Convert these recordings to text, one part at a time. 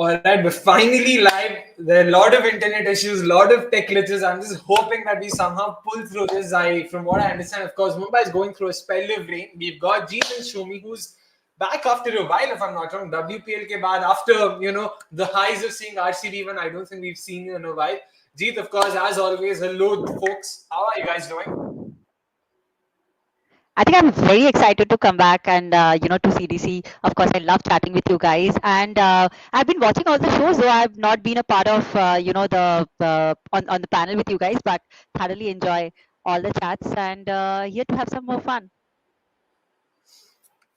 Alright, we're finally live. There are a lot of internet issues, a lot of tech glitches. I'm just hoping that we somehow pull through this. From what I understand, of course, Mumbai is going through a spell of rain. We've got Jeet and Soumi, who's back after a while, if I'm not wrong. WPL ke baad, after the highs of seeing RCB one, I don't think we've seen you in a while. Jeet, of course, as always, hello, folks. How are you guys doing? I think I'm very excited to come back and to CDC. Of course, I love chatting with you guys, and I've been watching all the shows. Though I've not been a part of the on the panel with you guys, but thoroughly enjoy all the chats and here to have some more fun.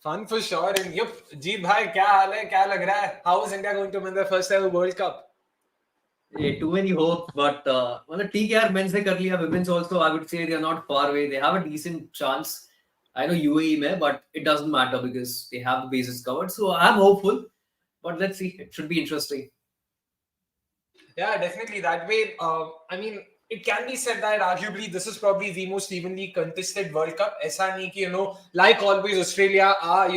Fun for sure. And yep, Jeet bhai, kya haal hai? Kya lag raha hai? How is India going to win their first ever World Cup? Too many hopes, but TKR men's ne kar liya. Women's also, I would say they are not far away. They have a decent chance. I know UAE mein, but it doesn't matter because they have the bases covered. So I'm hopeful, but let's see. It should be interesting. Yeah, definitely that way. I mean, it can be said that arguably this is probably the most evenly contested World Cup. ऐसा नहीं कि like always Australia are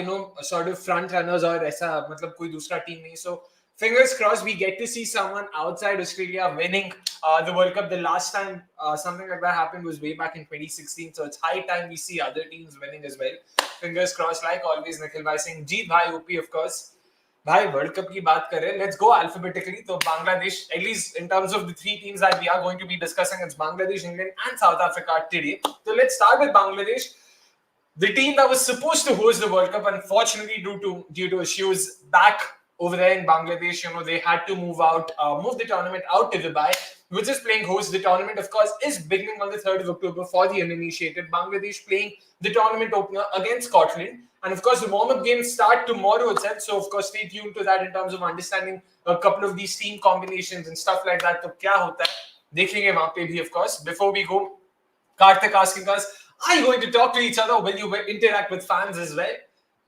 sort of front runners or ऐसा मतलब कोई दूसरा team नहीं. So fingers crossed we get to see someone outside Australia winning the World Cup. The last time something like that happened was way back in 2016. So it's high time we see other teams winning as well. Fingers crossed, like always. Nikhil bhai saying Jeet bhai OP of course. भाई world cup की बात करें, let's go alphabetically. तो Bangladesh, at least in terms of the three teams that we are going to be discussing, it's Bangladesh, England and South Africa today. So let's start with Bangladesh, the team that was supposed to host the World Cup. Unfortunately, due to issues back over there in Bangladesh, they had to move the tournament out to Dubai, which is playing host. The tournament, of course, is beginning on the 3rd of October for the uninitiated. Bangladesh playing the tournament opener against Scotland. And of course, the warm-up games start tomorrow itself. So, of course, stay tuned to that in terms of understanding a couple of these team combinations and stuff like that. So, क्या होता है? देखेंगे वहाँ पे भी, of course. Before we go, Karthik asking us, are you going to talk to each other? Will you interact with fans as well?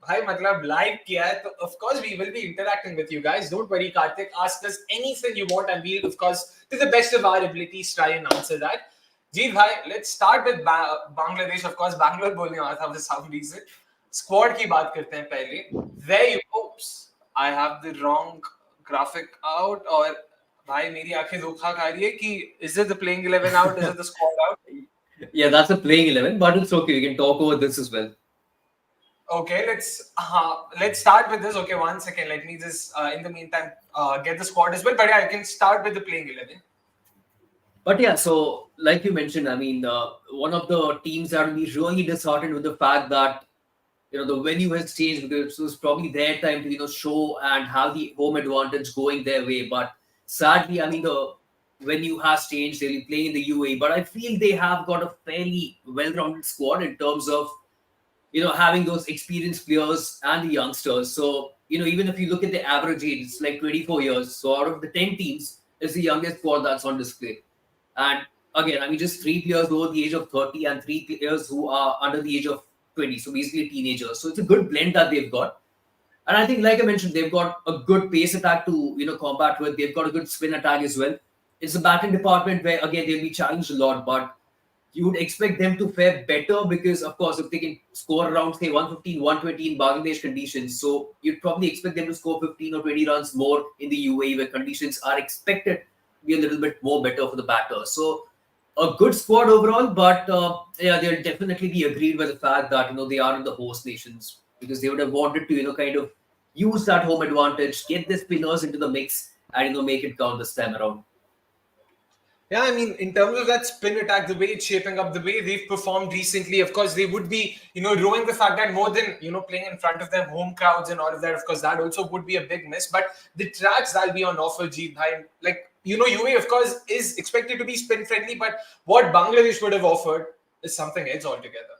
भाई मतलब live किया है, तो of course we will be interacting with you guys. Don't worry, Karthik. Ask us anything you want, and we'll, of course, to the best of our abilities, try and answer that. Jeet bhai, let's start with Bangladesh. Of course, Bangalore बोलने वाला था for some reason. Squad की बात करते हैं पहले. There you go. Oops, I have the wrong graphic out. और भाई मेरी आंखें धोखा खा रही है कि is it the playing 11 out? Is it the squad out? Yeah, that's a playing 11, but it's okay. We can talk over this as well. Okay, let's start with this. Okay, 1 second. Let me just in the meantime get the squad as well. But yeah, I can start with the playing 11. But yeah, so like you mentioned, I mean, one of the teams that will be really disheartened with the fact that the venue has changed, because it was probably their time to show and have the home advantage going their way. But sadly, I mean, the venue has changed. They'll be playing in the UAE, but I feel they have got a fairly well-rounded squad in terms of having those experienced players and the youngsters. So even if you look at the average age, it's like 24 years. So out of the 10 teams, it's the youngest squad that's on display. And again, I mean, just 3 players over the age of 30 and 3 players who are under the age of 20, so basically teenagers. So it's a good blend that they've got. And I think, like I mentioned, they've got a good pace attack to combat with. They've got a good spin attack as well. It's a batting department where, again, they'll be challenged a lot, but you would expect them to fare better because, of course, if they can score around, say, 115, 120 in Bangladesh conditions, so you'd probably expect them to score 15 or 20 runs more in the UAE, where conditions are expected to be a little bit more better for the batter. So a good squad overall, but yeah, they'll definitely be aggrieved by the fact that they are in the host nations, because they would have wanted to kind of use that home advantage, get the spinners into the mix, and make it count this time around. Yeah, I mean, in terms of that spin attack, the way it's shaping up, the way they've performed recently, of course, they would be, rowing the fact that more than, playing in front of them, home crowds and all of that, of course, that also would be a big miss. But the tracks that'll be on offer, Jeet bhai, like, UAE, of course, is expected to be spin friendly, but what Bangladesh would have offered is something else altogether.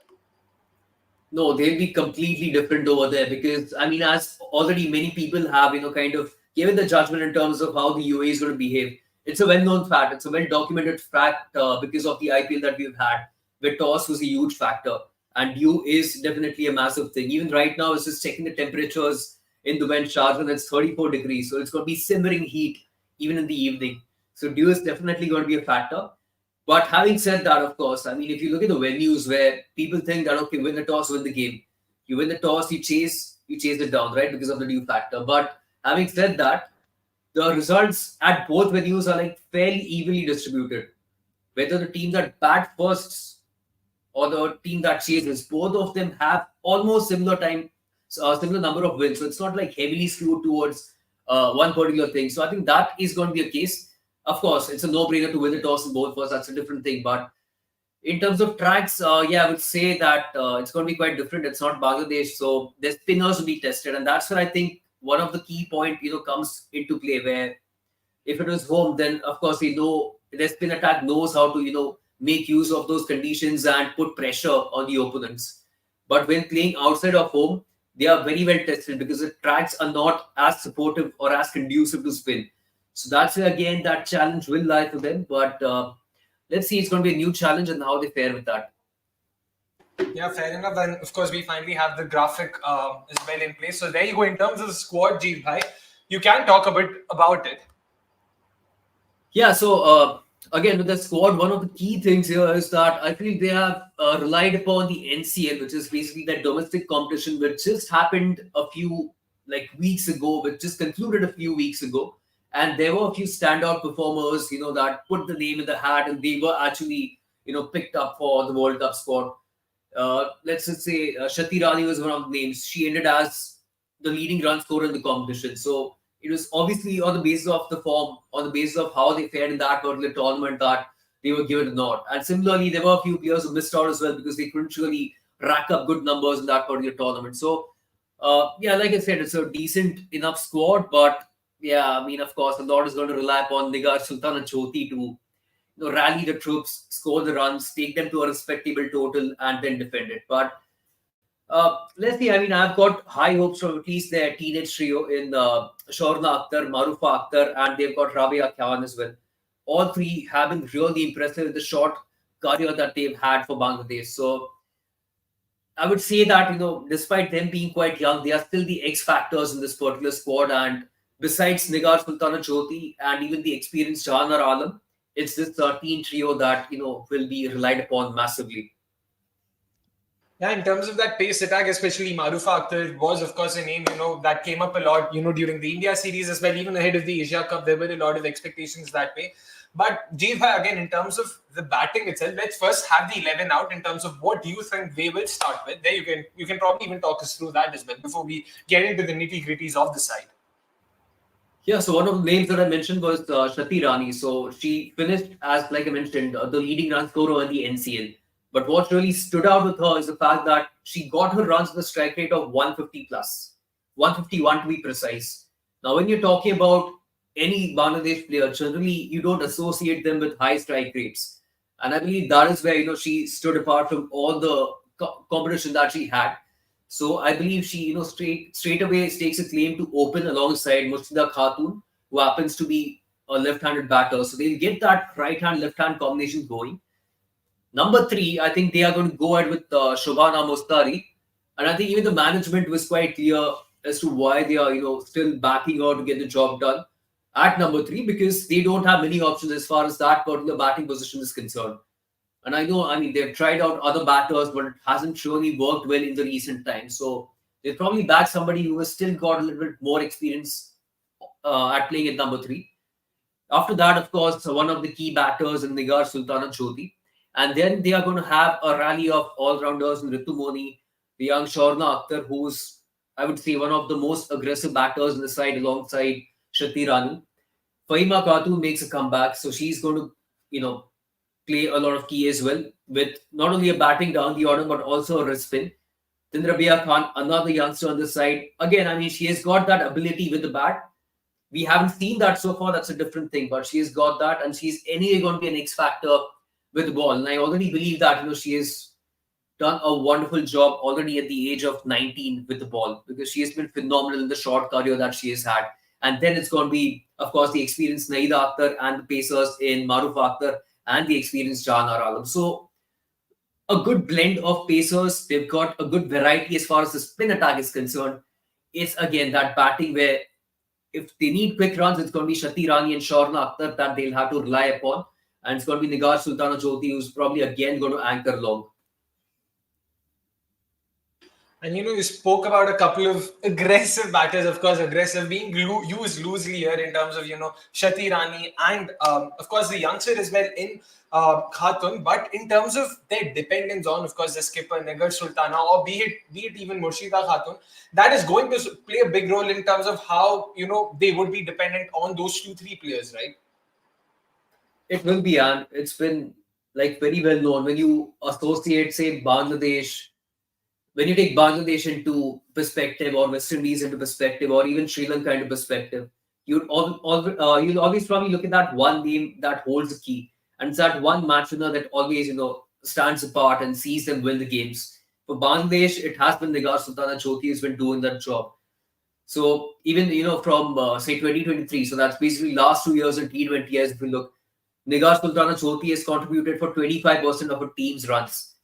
No, they'll be completely different over there because, I mean, as already many people have, kind of given the judgment in terms of how the UAE is going to behave. It's a well-known fact. It's a well-documented fact because of the IPL that we've had, where toss was a huge factor. And dew is definitely a massive thing. Even right now, it's just checking the temperatures in Dubai and Sharjah, and it's 34 degrees. So it's going to be simmering heat even in the evening. So dew is definitely going to be a factor. But having said that, of course, I mean, if you look at the venues where people think that, okay, win the toss, win the game. You win the toss, you chase it down, right? Because of the dew factor. But having said that, the results at both venues are like fairly evenly distributed. Whether the team that bat first or the team that chases, both of them have almost similar number of wins. So it's not like heavily skewed towards one particular thing. So I think that is going to be a case. Of course, it's a no-brainer to win the toss in both first. That's a different thing. But in terms of tracks, yeah, I would say that it's going to be quite different. It's not Bangladesh, so their spinners will be tested, and that's where I think one of the key point comes into play. Where if it was home, then of course their spin attack knows how to make use of those conditions and put pressure on the opponents. But when playing outside of home, they are very well tested because the tracks are not as supportive or as conducive to spin. So that's where again that challenge will lie for them. But let's see, it's going to be a new challenge and how they fare with that. Yeah, fair enough. And of course, we finally have the graphic as well in place. So there you go. In terms of the squad, Jeet bhai, you can talk a bit about it. Yeah, so again, with the squad, one of the key things here is that I feel they have relied upon the NCL, which is basically that domestic competition, which just happened a few weeks ago, which just concluded a few weeks ago. And there were a few standout performers, that put the name in the hat and they were actually, picked up for the World Cup squad. Let's just say Shati Rani was one of the names. She ended as the leading run scorer in the competition. So it was obviously on the basis of the form, on the basis of how they fared in that particular tournament that they were given a nod. And similarly, there were a few players who missed out as well because they couldn't really rack up good numbers in that particular tournament. So, yeah, like I said, it's a decent enough squad. But yeah, I mean, of course, a lot is going to rely upon Nigar Sultana Choti to rally the troops, score the runs, take them to a respectable total, and then defend it. But let's see. I mean, I've got high hopes from at least their teenage trio in Shorna Akhtar, Marufa Akhtar, and they've got Rabia Khan as well. All three have been really impressive with the short career that they've had for Bangladesh. So I would say that, despite them being quite young, they are still the X factors in this particular squad. And besides Nigar Sultana Jyoti and even the experienced Jahanar Alam, it's this teen trio that, will be relied upon massively. Yeah, in terms of that pace attack, especially Marufa Akhtar was, of course, a name, that came up a lot, during the India series as well, even ahead of the Asia Cup. There were a lot of expectations that way. But Jeet bhai, again, in terms of the batting itself, let's first have the 11 out in terms of what do you think they will start with. There you can probably even talk us through that as well before we get into the nitty-gritties of the side. Yeah, so one of the names that I mentioned was Shati Rani. So she finished as, like I mentioned, the leading run scorer in the NCL. But what really stood out with her is the fact that she got her runs with a strike rate of 150 plus, 151 to be precise. Now, when you're talking about any Bangladesh player, generally you don't associate them with high strike rates. And I believe that is where, she stood apart from all the competition that she had. So I believe she, straight away stakes a claim to open alongside Murshida Khatun, who happens to be a left-handed batter. So they'll get that right-hand, left-hand combination going. Number 3, I think they are going to go ahead with Shobhana Mostari. And I think even the management was quite clear as to why they are, still backing her to get the job done at number 3, because they don't have many options as far as that particular batting position is concerned. And they've tried out other batters, but it hasn't really worked well in the recent times. So they probably back somebody who has still got a little bit more experience at playing at number 3. After that, of course, one of the key batters in Nigar Sultana Jyoti. And then they are going to have a rally of all-rounders in Ritu Moni, the young Shorna Akhtar, who's, I would say, one of the most aggressive batters in the side alongside Shati Rani. Fahima Khatun makes a comeback, so she's going to, play a lot of key as well, with not only a batting down the order, but also a wrist spin. Then Rabia Khan, another youngster on the side. Again, she has got that ability with the bat. We haven't seen that so far. That's a different thing, but she has got that, and she's anyway going to be an X factor with the ball. And I already believe that, she has done a wonderful job already at the age of 19 with the ball, because she has been phenomenal in the short career that she has had. And then it's going to be, of course, the experienced Naida Akhtar and the pacers in Marufa Akhtar and the experienced Jahanar Alam. So a good blend of pacers. They've got a good variety as far as the spin attack is concerned. It's again that batting where if they need quick runs, it's going to be Shati Rani and Shorna Akhtar that they'll have to rely upon. And it's going to be Nigar Sultana Jyoti, who's probably again going to anchor long. And you spoke about a couple of aggressive batters, of course, aggressive being used loosely here in terms of, Shati Rani and, of course, the youngster as well in Khatun. But in terms of their dependence on, of course, the skipper, Negar Sultana, or be it even Murshida Khatun, that is going to play a big role in terms of how, they would be dependent on those two, three players, right? It will be, and it's been like very well known when you associate, say, Bangladesh, when you take Bangladesh into perspective, or West Indies into perspective, or even Sri Lanka into perspective, you'll always probably look at that one name that holds the key, and it's that one match winner that always stands apart and sees them win the games. For Bangladesh, it has been Nigar Sultana Choti who's been doing that job. So even from say 2023, so that's basically last 2 years in T20 years. If we look, Nigar Sultana Choti has contributed for 25% of a team's runs.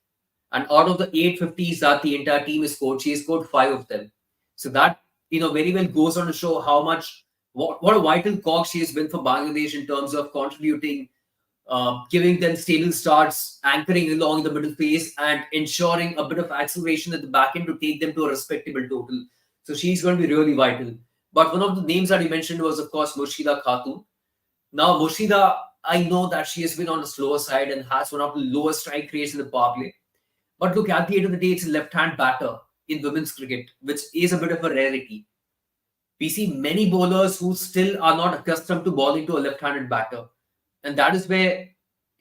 And out of the 850s that the entire team has scored, she has scored 5 of them. So that, very well goes on to show how much, what a vital cog she has been for Bangladesh in terms of contributing, giving them stable starts, anchoring along the middle phase, and ensuring a bit of acceleration at the back end to take them to a respectable total. So she's going to be really vital. But one of the names that you mentioned was, of course, Murshida Khatun. Now, Murshida, I know that she has been on the slower side and has one of the lowest strike rates in the power play. But look, at the end of the day, it's a left-hand batter in women's cricket, which is a bit of a rarity. We see many bowlers who still are not accustomed to bowling to a left-handed batter. And that is where,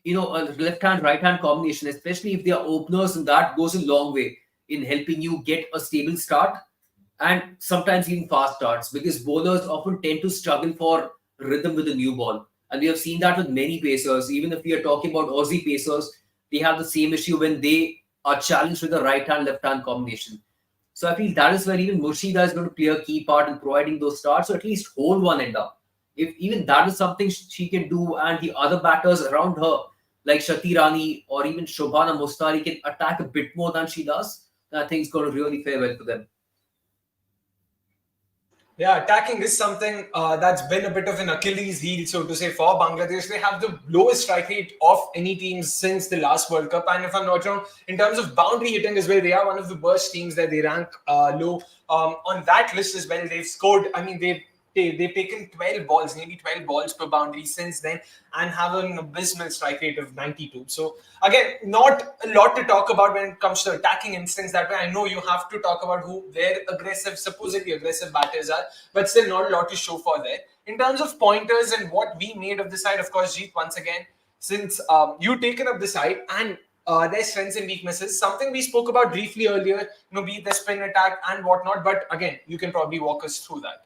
a left-hand, right-hand combination, especially if they are openers, and that goes a long way in helping you get a stable start and sometimes even fast starts, because bowlers often tend to struggle for rhythm with a new ball. And we have seen that with many pacers. Even if we are talking about Aussie pacers, they have the same issue when they are challenged with the right-hand, left-hand combination. So I feel that is where even Murshida is going to play a key part in providing those starts, or at least hold one end up. If even that is something she can do, and the other batters around her, like Shati Rani or even Shobhana Mustari, can attack a bit more than she does, then I think it's going to really fare well for them. Yeah, attacking is something that's been a bit of an Achilles heel, so to say, for Bangladesh. They have the lowest strike rate of any teams since the last World Cup. And if I'm not wrong, in terms of boundary hitting as well, they are one of the worst teams that they rank low on that list as well. They've scored, I mean, they've taken 12 balls, maybe 12 balls per boundary since then, and have an abysmal strike rate of 92. So again, not a lot to talk about when it comes to attacking instincts that way. I know you have to talk about who their aggressive, supposedly aggressive batters are, but still not a lot to show for there. In terms of pointers and what we made of the side, of course, Jeet, once again, since you taken up the side and their strengths and weaknesses, something we spoke about briefly earlier, be it the spin attack and whatnot, but again, you can probably walk us through that.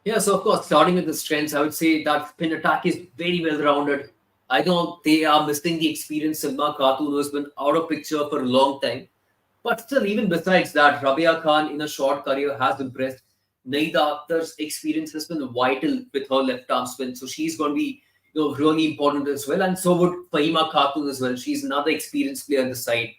Yeah, so of course, starting with the strengths, I would say that spin attack is very well rounded. I know they are missing the experience Salma Khatun, who has been out of picture for a long time. But still, even besides that, Rabia Khan in a short career has impressed. Naida Akhtar's experience has been vital with her left arm spin. So she's going to be really important as well. And so would Fahima Khatun as well. She's another experienced player on the side.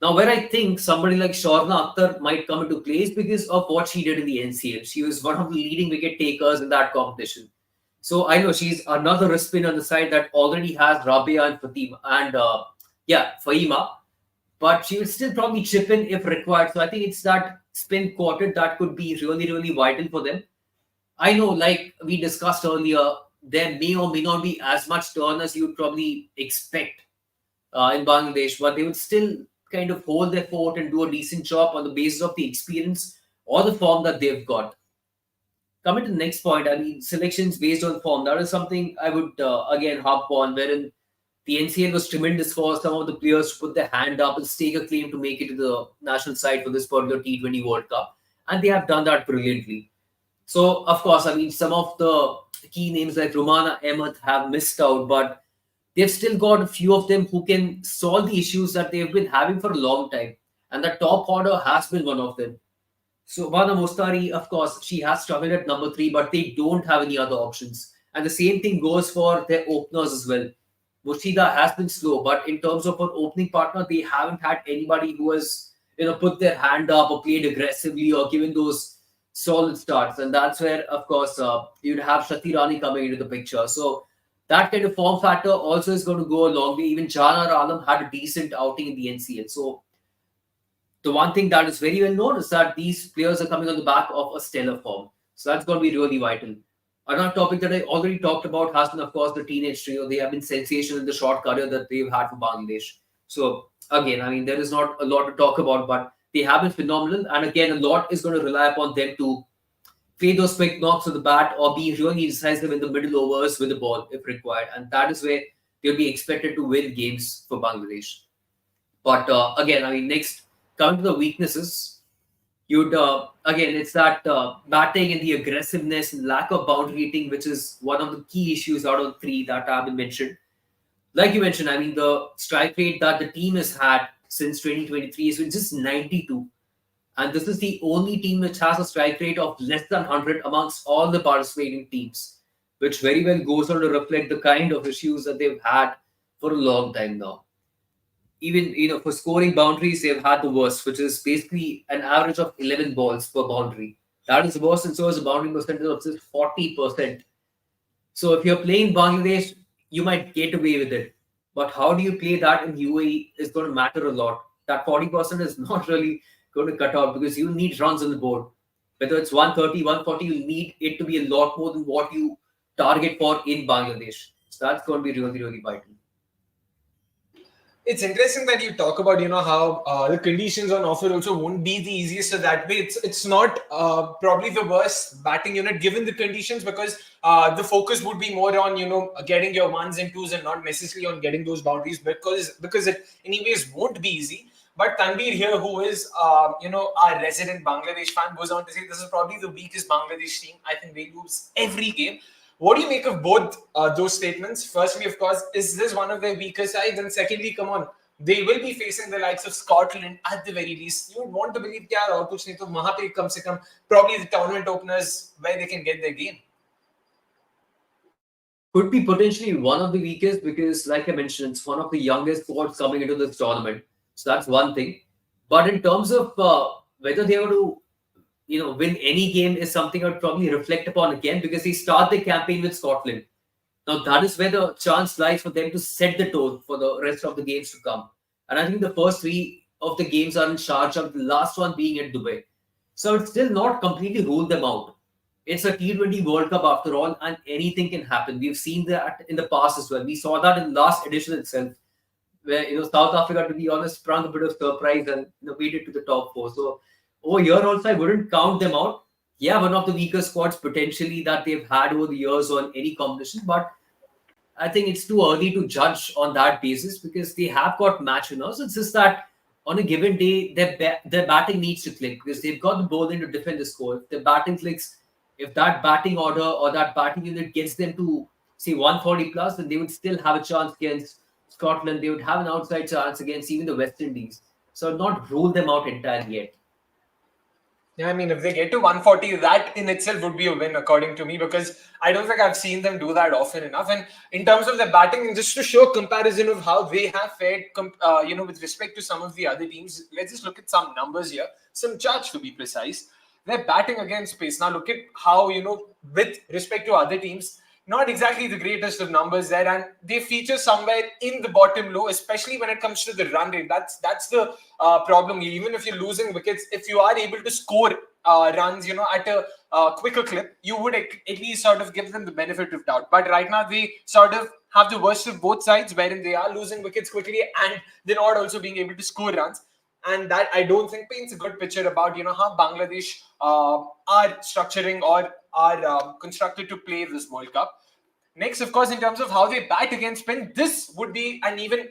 Now, where I think somebody like Shorna Akhtar might come into place because of what she did in the NCL. She was one of the leading wicket takers in that competition. So I know she's another wrist spin on the side that already has Rabia and Fatima and Fahima, but she will still probably chip in if required. So I think it's that spin quartet that could be really, really vital for them. I know, like we discussed earlier, there may or may not be as much turn as you would probably expect in Bangladesh, but they would still kind of hold their fort and do a decent job on the basis of the experience or the form that they've got. Coming to the next point, I mean, selections based on form. That is something I would again harp on, wherein the NCL was tremendous for some of the players to put their hand up and stake a claim to make it to the national side for this particular T20 World Cup. And they have done that brilliantly. So, of course, I mean, some of the key names like Romana Ahmed have missed out, but they've still got a few of them who can solve the issues that they've been having for a long time. And the top order has been one of them. So Vana Mostari, of course, she has struggled at number 3, but they don't have any other options. And the same thing goes for their openers as well. Murshida has been slow, but in terms of an opening partner, they haven't had anybody who has put their hand up or played aggressively or given those solid starts. And that's where, of course, you'd have Shati Rani coming into the picture. So that kind of form factor also is going to go a long way. Even Jana Alam had a decent outing in the NCL. So the one thing that is very well known is that these players are coming on the back of a stellar form. So that's going to be really vital. Another topic that I already talked about has been, of course, the teenage trio. They have been sensational in the short career that they've had for Bangladesh. So again, I mean, there is not a lot to talk about, but they have been phenomenal. And again, a lot is going to rely upon them to play those quick knocks with the bat or be really decisive in the middle overs with the ball if required. And that is where they'll be expected to win games for Bangladesh. But again, I mean, next, coming to the weaknesses, you'd again, it's that batting and the aggressiveness and lack of boundary hitting, which is one of the key issues out of three that have been mentioned. Like you mentioned, I mean, the strike rate that the team has had since 2023 is just 92. And this is the only team which has a strike rate of less than 100 amongst all the participating teams, which very well goes on to reflect the kind of issues that they've had for a long time now. Even for scoring boundaries, they've had the worst, which is basically an average of 11 balls per boundary. That is worse, and so is a boundary percentage of just 40%. So if you're playing Bangladesh, you might get away with it. But how do you play that in UAE is going to matter a lot. That 40% is not really going to cut out because you need runs on the board. Whether it's 130, 140, you need it to be a lot more than what you target for in Bangladesh. So that's going to be really, really vital. It's interesting that you talk about how the conditions on offer also won't be the easiest. So that way it's not probably the worst batting unit given the conditions, because the focus would be more on getting your ones and twos and not necessarily on getting those boundaries, because it anyways won't be easy. But Tanvir here, who is our resident Bangladesh fan, goes on to say this is probably the weakest Bangladesh team. I think they lose every game. What do you make of both those statements? Firstly, of course, is this one of their weaker sides? And secondly, come on, they will be facing the likes of Scotland at the very least. You would want to believe that aur kuch nahi to wahan pe kam se kam probably the tournament openers where they can get their game. Could be potentially one of the weakest because, like I mentioned, it's one of the youngest squads coming into this tournament. So that's one thing. But in terms of whether they were to win any game is something I would probably reflect upon again, because they start the campaign with Scotland. Now that is where the chance lies for them to set the tone for the rest of the games to come. And I think the first three of the games are in Sharjah, the last one being at Dubai. So it's still not completely ruled them out. It's a T20 World Cup after all, and anything can happen. We've seen that in the past as well. We saw that in the last edition itself, where South Africa, to be honest, sprung a bit of surprise and made it to the top four. So over here also, I wouldn't count them out. Yeah, one of the weaker squads potentially that they've had over the years on any competition, but I think it's too early to judge on that basis because they have got match winners. It's just that on a given day, their batting needs to click because they've got the bowling to defend the score. If their batting clicks, if that batting order or that batting unit gets them to say 140 plus, then they would still have a chance against Scotland. They would have an outside chance against even the West Indies. So not rule them out entirely yet. Yeah, I mean, if they get to 140, that in itself would be a win, according to me, because I don't think I've seen them do that often enough. And in terms of their batting, and just to show comparison of how they have fared, with respect to some of the other teams, let's just look at some numbers here, some charts to be precise. They're batting against pace. Now, look at how, with respect to other teams, not exactly the greatest of numbers there, and they feature somewhere in the bottom low, especially when it comes to the run rate. That's the problem. Even if you're losing wickets, if you are able to score runs, at a quicker clip, you would at least sort of give them the benefit of doubt. But right now, they sort of have the worst of both sides, wherein they are losing wickets quickly and they're not also being able to score runs. And that, I don't think, paints a good picture about how Bangladesh are structuring or are constructed to play this World Cup. Next, of course, in terms of how they bat against spin, this would be an even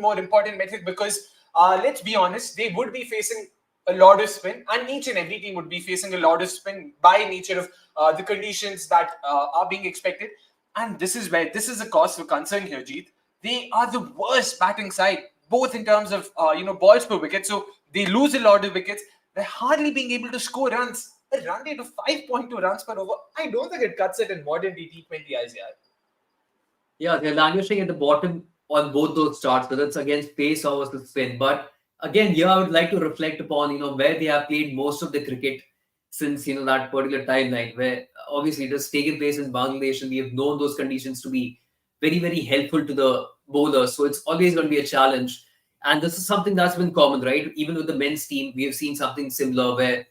more important metric because let's be honest, they would be facing a lot of spin, and each and every team would be facing a lot of spin by nature of the conditions that are being expected. And this is a cause for concern here, Jeet. They are the worst batting side, both in terms of balls per wicket. So they lose a lot of wickets. They're hardly being able to score runs. A run rate of 5.2 runs per over. I don't think it cuts it in modern T20 eyes, yeah. Yeah, they're languishing at the bottom on both those charts, whether it's against pace or versus spin. But again, here I would like to reflect upon where they have played most of the cricket since that particular timeline, where obviously it has taken place in Bangladesh, and we have known those conditions to be very, very helpful to the bowlers. So it's always going to be a challenge. And this is something that's been common, right? Even with the men's team, we have seen something similar where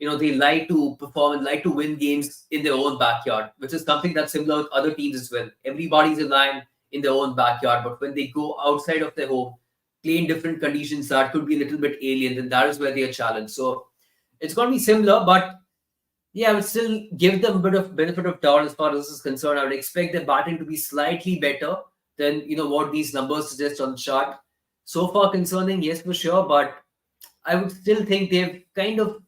they like to perform and like to win games in their own backyard, which is something that's similar with other teams as well. Everybody's aligned in their own backyard, but when they go outside of their home, play in different conditions that could be a little bit alien, then that is where they are challenged. So it's going to be similar, but yeah, I would still give them a bit of benefit of doubt as far as this is concerned. I would expect their batting to be slightly better than what these numbers suggest on the chart. So far concerning, yes, for sure, but I would still think they've kind of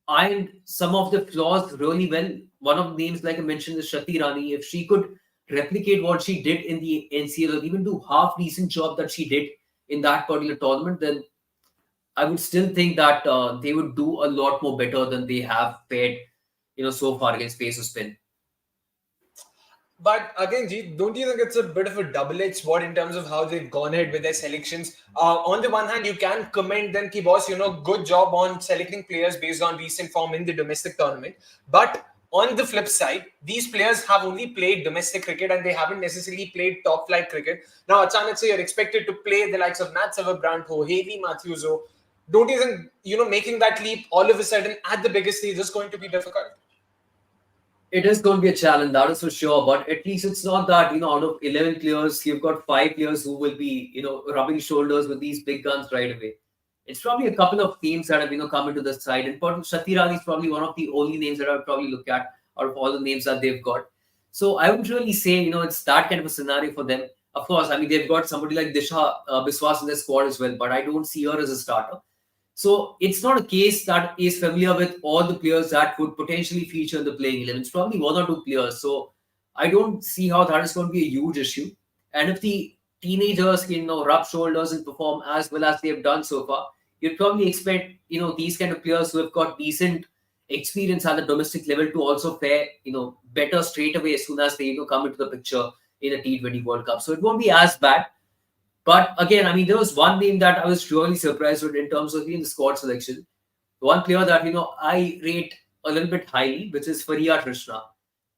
ironed some of the flaws really well. One of the names, like I mentioned, is Shati Rani. If she could replicate what she did in the NCL, or even do half decent job that she did in that particular tournament, then I would still think that they would do a lot more better than they have fared, so far against pace or spin. But again, Jeet, don't you think it's a bit of a double-edged sword in terms of how they've gone ahead with their selections? On the one hand, you can commend them, ki boss, good job on selecting players based on recent form in the domestic tournament. But on the flip side, these players have only played domestic cricket and they haven't necessarily played top-flight cricket. Now, Achanat, say you're expected to play the likes of Nat Brandt, Haley Matthews. Don't you think, making that leap all of a sudden at the biggest stage is going to be difficult? It is going to be a challenge, that is for sure. But at least it's not that, out of 11 players, you've got 5 players who will be, rubbing shoulders with these big guns right away. It's probably a couple of teams that have, come into the side. And Shati Rani is probably one of the only names that I would probably look at out of all the names that they've got. So I would really say, it's that kind of a scenario for them. Of course, I mean, they've got somebody like Disha Biswas in their squad as well, but I don't see her as a starter. So it's not a case that is familiar with all the players that would potentially feature in the playing 11. It's probably 1 or 2 players. So I don't see how that is going to be a huge issue. And if the teenagers can, rub shoulders and perform as well as they have done so far, you'd probably expect, these kind of players who have got decent experience at the domestic level to also fare, better straight away as soon as they, come into the picture in a T20 World Cup. So it won't be as bad. But again, I mean, there was one name that I was really surprised with in terms of the squad selection. One player that, I rate a little bit highly, which is Fariya Krishna.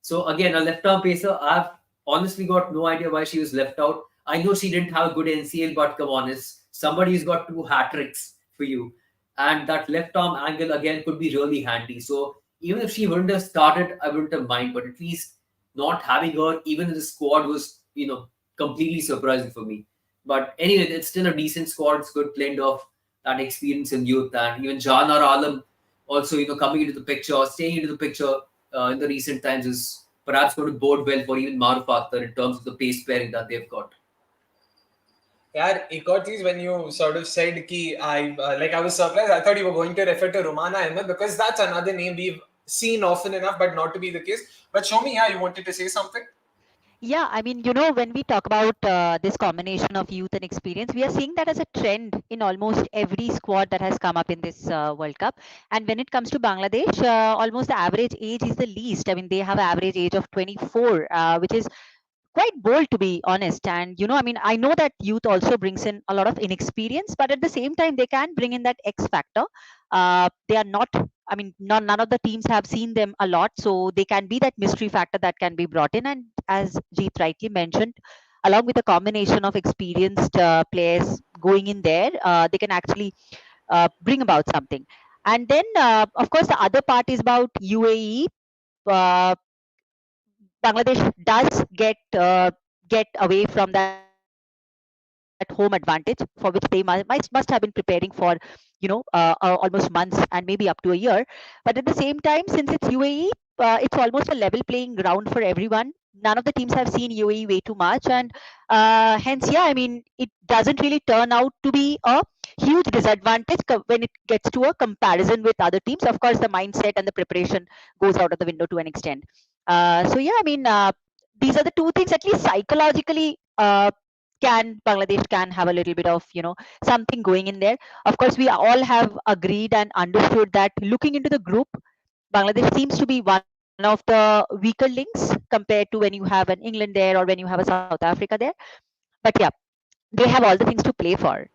So again, a left-arm pacer, I've honestly got no idea why she was left out. I know she didn't have a good NCL, but come on, it's somebody's got 2 hat-tricks for you. And that left-arm angle, again, could be really handy. So even if she wouldn't have started, I wouldn't have mind. But at least not having her even in the squad was, completely surprising for me. But anyway, it's still a decent squad. It's good blend of that experience and youth. And even Jahanar Alam also, coming into the picture, or staying into the picture in the recent times is perhaps going to bode well for even Maruf Akhtar in terms of the pace pairing that they've got. Yeah, एक और चीज when you sort of said कि I was surprised. I thought you were going to refer to Rumana Ahmed because that's another name we've seen often enough, but not to be the case. But Soumi, yeah, you wanted to say something? Yeah, I mean, when we talk about this combination of youth and experience, we are seeing that as a trend in almost every squad that has come up in this World Cup. And when it comes to Bangladesh, almost the average age is the least. I mean, they have an average age of 24, which is quite bold, to be honest. And I mean, I know that youth also brings in a lot of inexperience, but at the same time they can bring in that X factor. They are not, I mean, none of the teams have seen them a lot, so they can be that mystery factor that can be brought in. And as Jeet rightly mentioned, along with a combination of experienced players going in there, they can actually bring about something. And then of course the other part is about UAE. uh, Bangladesh does get away from that home advantage, for which they must have been preparing for, almost months and maybe up to a year. But at the same time, since it's UAE, it's almost a level playing ground for everyone. None of the teams have seen UAE way too much, and hence, yeah, I mean, it doesn't really turn out to be a huge disadvantage when it gets to a comparison with other teams. Of course, the mindset and the preparation goes out of the window to an extent. So yeah, I mean, these are the two things. At least psychologically, can Bangladesh can have a little bit of something going in there. Of course, we all have agreed and understood that looking into the group, Bangladesh seems to be one of the weaker links compared to when you have an England there or when you have a South Africa there. But yeah, they have all the things to play for.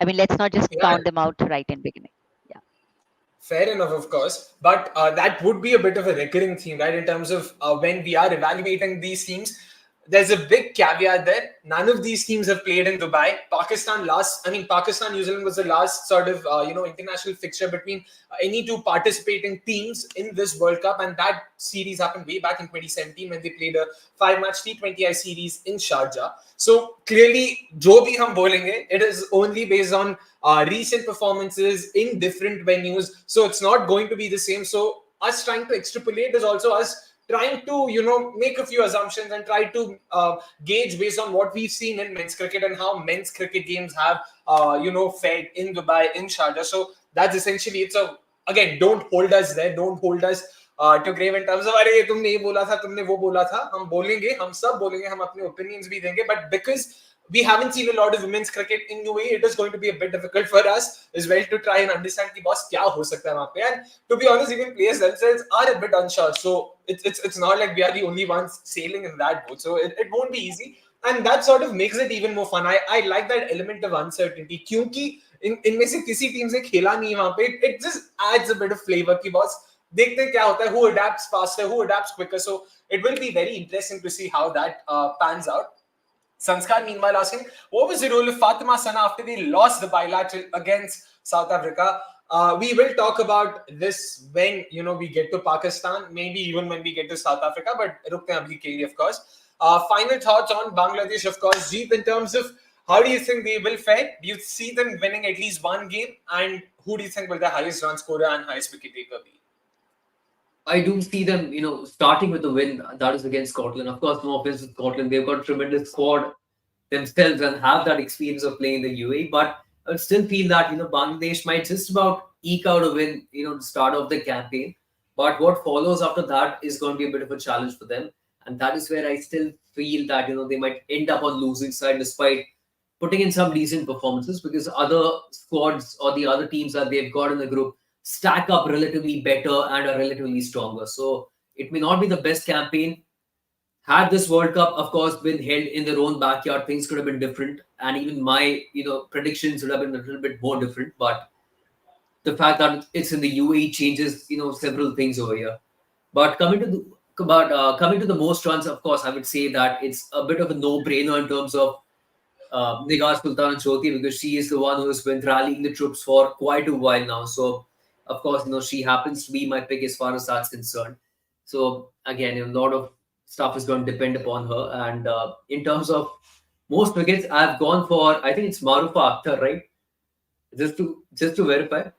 I mean, let's not just Yeah, count them out right in beginning. Yeah. fair enough, of course. But that would be a bit of a recurring theme, right? In terms of when we are evaluating these teams, there's a big caveat there. None of these teams have played in Dubai. Pakistan, New Zealand was the last sort of, international fixture between any two participating teams in this World Cup. And that series happened way back in 2017 when they played a 5-match T20I series in Sharjah. So clearly, jo bhi hum bolenge, it is only based on recent performances in different venues. So it's not going to be the same. So us trying to extrapolate is also us trying to make a few assumptions and try to gauge based on what we've seen in men's cricket and how men's cricket games have fared in Dubai, in Sharjah. So that's essentially it. So again, don't hold us there, don't hold us to grave in terms of अरे तुमने ये बोला था, तुमने वो बोला था. हम बोलेंगे, हम सब बोलेंगे, हम अपने opinions भी देंगे, but because we haven't seen a lot of women's cricket in UAE, it is going to be a bit difficult for us as well to try and understand the boss kya ho sakta hai wahan pe. And to be honest, even players themselves are a bit unsure. So it's not like we are the only ones sailing in that boat. So it won't be easy. And that sort of makes it even more fun. I like that element of uncertainty. क्योंकि इनमें से किसी team से खेला नहीं वहां पे, it just adds a bit of flavor कि boss देखते हैं क्या होता है, who adapts faster, who adapts quicker. So it will be very interesting to see how that pans out. Sanskar, meanwhile, asking, what was the role of Fatima Sana after they lost the bilateral against South Africa? We will talk about this when we get to Pakistan, maybe even when we get to South Africa, but rukte hain abhi ke liye, of course. Final thoughts on Bangladesh, of course. Jeet, in terms of how do you think they will fare? Do you see them winning at least one game? And who do you think will the highest run scorer and highest wicket taker be? I do see them, starting with a win. That is against Scotland. Of course, no offense to Scotland. They've got a tremendous squad themselves and have that experience of playing in the UAE. But I would still feel that, Bangladesh might just about eke out a win, to start off the campaign. But what follows after that is going to be a bit of a challenge for them. And that is where I still feel that, they might end up on losing side despite putting in some decent performances, because other squads or the other teams that they've got in the group stack up relatively better and are relatively stronger. So it may not be the best campaign. Had this World Cup, of course, been held in their own backyard, things could have been different. And even my, predictions would have been a little bit more different. But the fact that it's in the UAE changes, several things over here. But coming to the most runs, of course, I would say that it's a bit of a no-brainer in terms of Nigar Sultan Choti, because she is the one who has been rallying the troops for quite a while now. So, of course, she happens to be my pick as far as that's concerned. So, again, a lot of stuff is going to depend upon her. And in terms of most wickets, I've gone for, I think it's Marufa Akhtar, right? Just to verify.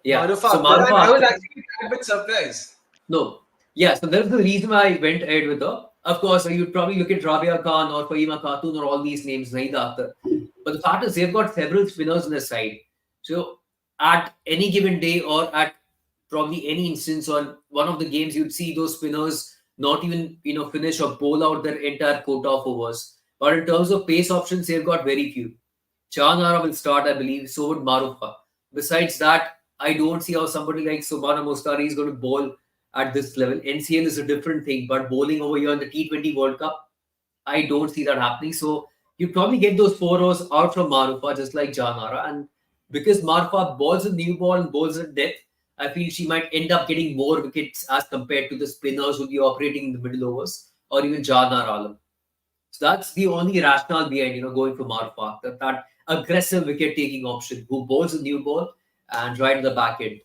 Yeah. Marufa So Akhtar, I was Akhtar. actually a bit surprised. No. Yeah, so that's the reason why I went ahead with her. Of course, you'd probably look at Rabia Khan or Fahima Khatun or all these names, Naida Akhtar. But the fact is, they've got several spinners on their side. So at any given day or at probably any instance on one of the games, you'd see those spinners not even, finish or bowl out their entire quota of overs. But in terms of pace options, they've got very few. Chahanara will start, I believe. So would Marufa. Besides that, I don't see how somebody like Subhana Mostari is going to bowl at this level. NCL is a different thing, but bowling over here in the T20 World Cup, I don't see that happening. So you probably get those 4 overs out from Marufa, just like Janara. And because Marufa bowls a new ball and bowls at depth, I feel she might end up getting more wickets as compared to the spinners who be operating in the middle overs or even Janara Alam. So that's the only rationale behind, going for Marufa, that aggressive wicket-taking option who bowls a new ball and right in the back end.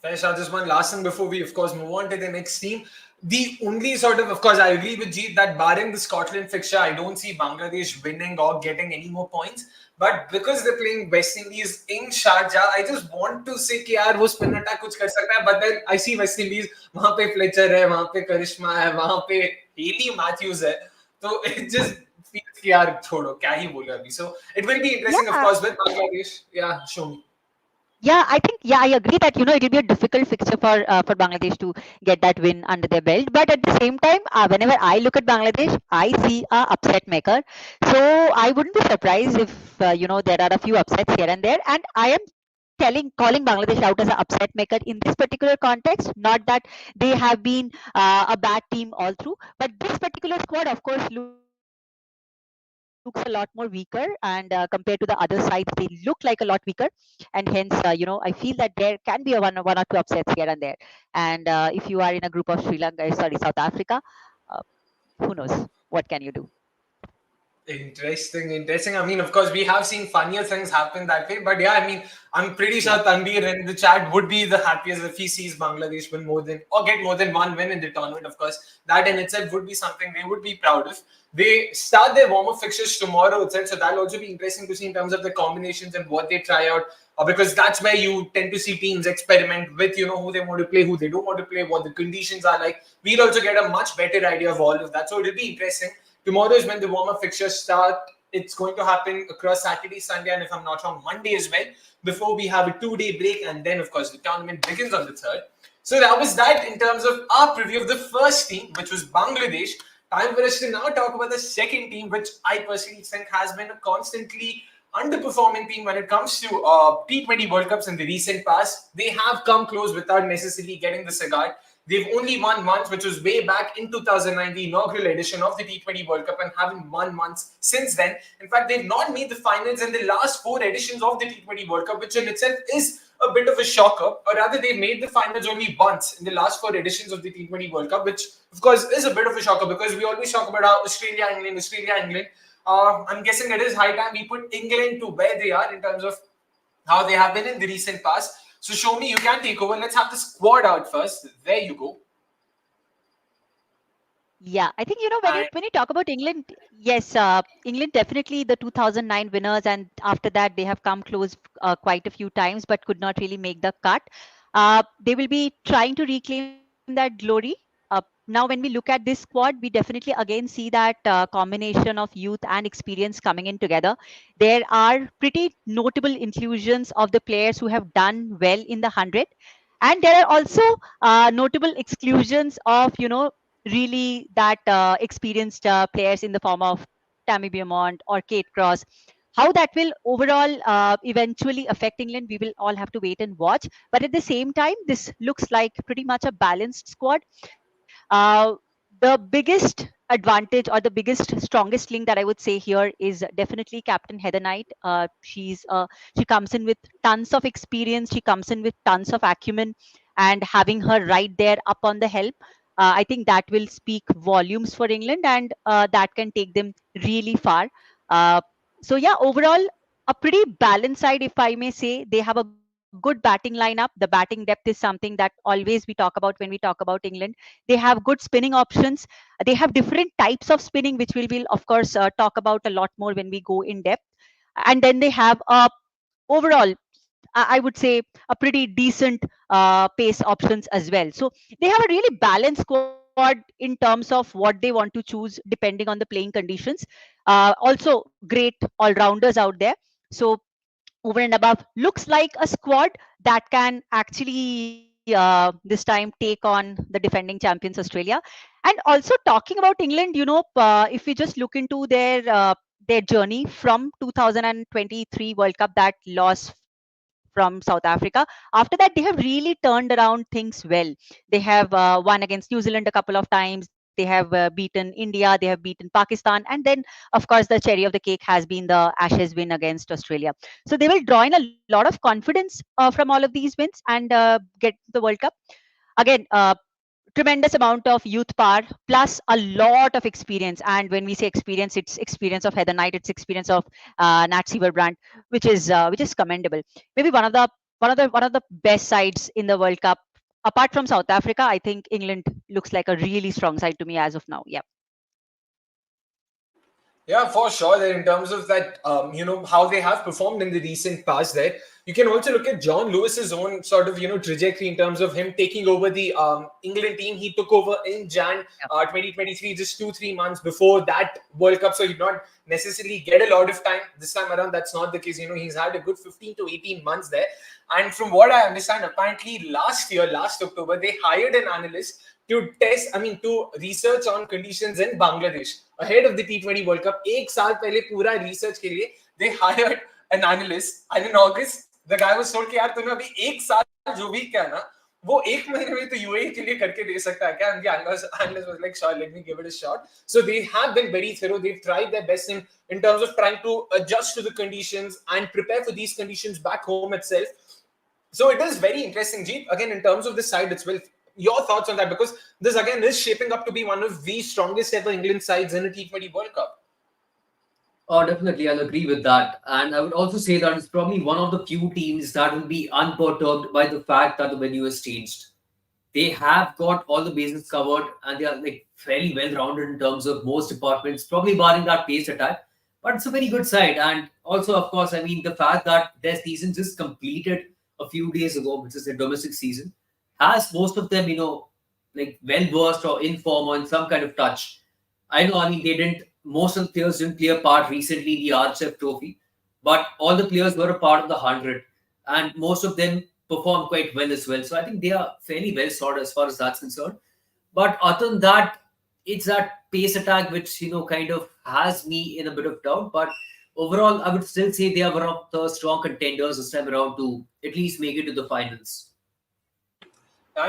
Faisal, just one last thing before we, of course, move on to the next team. The only sort of course, I agree with Jeet that barring the Scotland fixture, I don't see Bangladesh winning or getting any more points. But because they're playing West Indies in Sharjah, I just want to say कि यार वो spin attack कुछ कर सकता है. But then I see West Indies, वहाँ पे Fletcher है, वहाँ पे करिश्मा है, वहाँ पे Haley Matthews है. So it just feels कि यार छोड़ो क्या ही बोले अभी. So it will be interesting, of course, with Bangladesh. Yeah, show me. Yeah, I agree that it will be a difficult fixture for Bangladesh to get that win under their belt. But at the same time, whenever I look at Bangladesh, I see a upset maker. So I wouldn't be surprised if there are a few upsets here and there. And I am calling Bangladesh out as an upset maker in this particular context. Not that they have been a bad team all through, but this particular squad, of course, looks a lot more weaker, and compared to the other sides, they look like a lot weaker. And hence, I feel that there can be a one or two upsets here and there. And if you are in a group of South Africa, who knows? What can you do? Interesting. I mean, of course, we have seen funnier things happen that way. But yeah, I mean, I'm pretty sure Tanvir in the chat would be the happiest if he sees Bangladesh win more than or get more than one win in the tournament. Of course, that in itself would be something they would be proud of. They start their warm-up fixtures tomorrow itself, so that'll also be interesting to see in terms of the combinations and what they try out. Because that's where you tend to see teams experiment with, who they want to play, who they don't want to play, what the conditions are like. We'll also get a much better idea of all of that. So it'll be interesting. Tomorrow is when the warm-up fixtures start. It's going to happen across Saturday, Sunday, and if I'm not wrong, Monday as well, before we have a 2-day break. And then, of course, the tournament begins on the 3rd. So that was that in terms of our preview of the first team, which was Bangladesh. Time for us to now talk about the second team, which I personally think has been a constantly underperforming team when it comes to T20 World Cups in the recent past. They have come close without necessarily getting the cigar. They've only won once, which was way back in 2009, the inaugural edition of the T20 World Cup, and haven't won once since then. In fact, they've not made the finals in the last 4 editions of the T20 World Cup, which in itself is a bit of a shocker. Or rather, they've made the finals only once in the last 4 editions of the T20 World Cup, which of course is a bit of a shocker because we always talk about how Australia, England. I'm guessing it is high time we put England to where they are in terms of how they have been in the recent past. So, Soumi, you can take over. Let's have the squad out first. There you go. Yeah, I think when you talk about England, yes, England definitely the 2009 winners, and after that they have come close quite a few times, but could not really make the cut. They will be trying to reclaim that glory. Now, when we look at this squad, we definitely again see that combination of youth and experience coming in together. There are pretty notable inclusions of the players who have done well in the 100, and there are also notable exclusions of really that experienced players in the form of Tammy Beaumont or Kate Cross. How that will overall eventually affect England, we will all have to wait and watch. But at the same time, this looks like pretty much a balanced squad. The biggest advantage or the biggest strongest link that I would say here is definitely Captain Heather Knight. She comes in with tons of experience. She comes in with tons of acumen, and having her right there up on the helm, I think that will speak volumes for England, and that can take them really far. Uh, so yeah, overall, a pretty balanced side, if I may say. They have a good batting lineup. The batting depth is something that always we talk about when we talk about England. They have good spinning options. They have different types of spinning, which we will of course talk about a lot more when we go in depth. And then they have overall, I would say, a pretty decent pace options as well. So they have a really balanced squad in terms of what they want to choose depending on the playing conditions. Also, great all rounders out there. So over and above, looks like a squad that can actually this time take on the defending champions Australia. And also talking about England, if we just look into their journey from 2023 World Cup, that loss from South Africa. After that, they have really turned around things well. They have won against New Zealand a couple of times. They have beaten India. They have beaten Pakistan. And then, of course, the cherry of the cake has been the Ashes win against Australia. So they will draw in a lot of confidence from all of these wins and get the World Cup. Again, tremendous amount of youth power plus a lot of experience. And when we say experience, it's experience of Heather Knight, it's experience of Nat Severbrand, which is commendable. Maybe one of the best sides in the World Cup. Apart from South Africa, I think England looks like a really strong side to me as of now. Yeah. Yeah, for sure. That in terms of that, how they have performed in the recent past there. You can also look at John Lewis's own sort of, trajectory in terms of him taking over the England team. He took over in Jan 2023, just 2-3 months before that World Cup. So he did not necessarily get a lot of time. This time around, that's not the case. He's had a good 15 to 18 months there. And from what I understand, apparently last October, they hired an analyst to research on conditions in Bangladesh ahead of the T20 World Cup. एक साल पहले पूरा research के लिए they hired an analyst, and in August the guy was told कि यार तुम्हें अभी एक साल जो भी क्या ना वो एक महीने में तो UAE के लिए करके दे सकता है क्या? And the analyst was like, sure, let me give it a shot. So they have been very thorough. They've tried their best in terms of trying to adjust to the conditions and prepare for these conditions back home itself. So it is very interesting, Jeet. Again, in terms of the side, it's well, your thoughts on that, because this again is shaping up to be one of the strongest ever England sides in a T20 World Cup. Oh, definitely, I'll agree with that. And I would also say that it's probably one of the few teams that will be unperturbed by the fact that the venue has changed. They have got all the bases covered and they are like fairly well rounded in terms of most departments, probably barring that pace attack. But it's a very good side. And also, of course, I mean, the fact that their season just completed a few days ago, which is their domestic season, has most of them, like well versed or in form or in some kind of touch. I know, I mean, most of the players didn't play a part recently in the RCF trophy, but all the players were a part of the 100, and most of them performed quite well as well. So I think they are fairly well sorted as far as that's concerned. But other than that, it's that pace attack which, kind of has me in a bit of doubt. But overall, I would still say they are one of the strong contenders this time around to at least make it to the finals.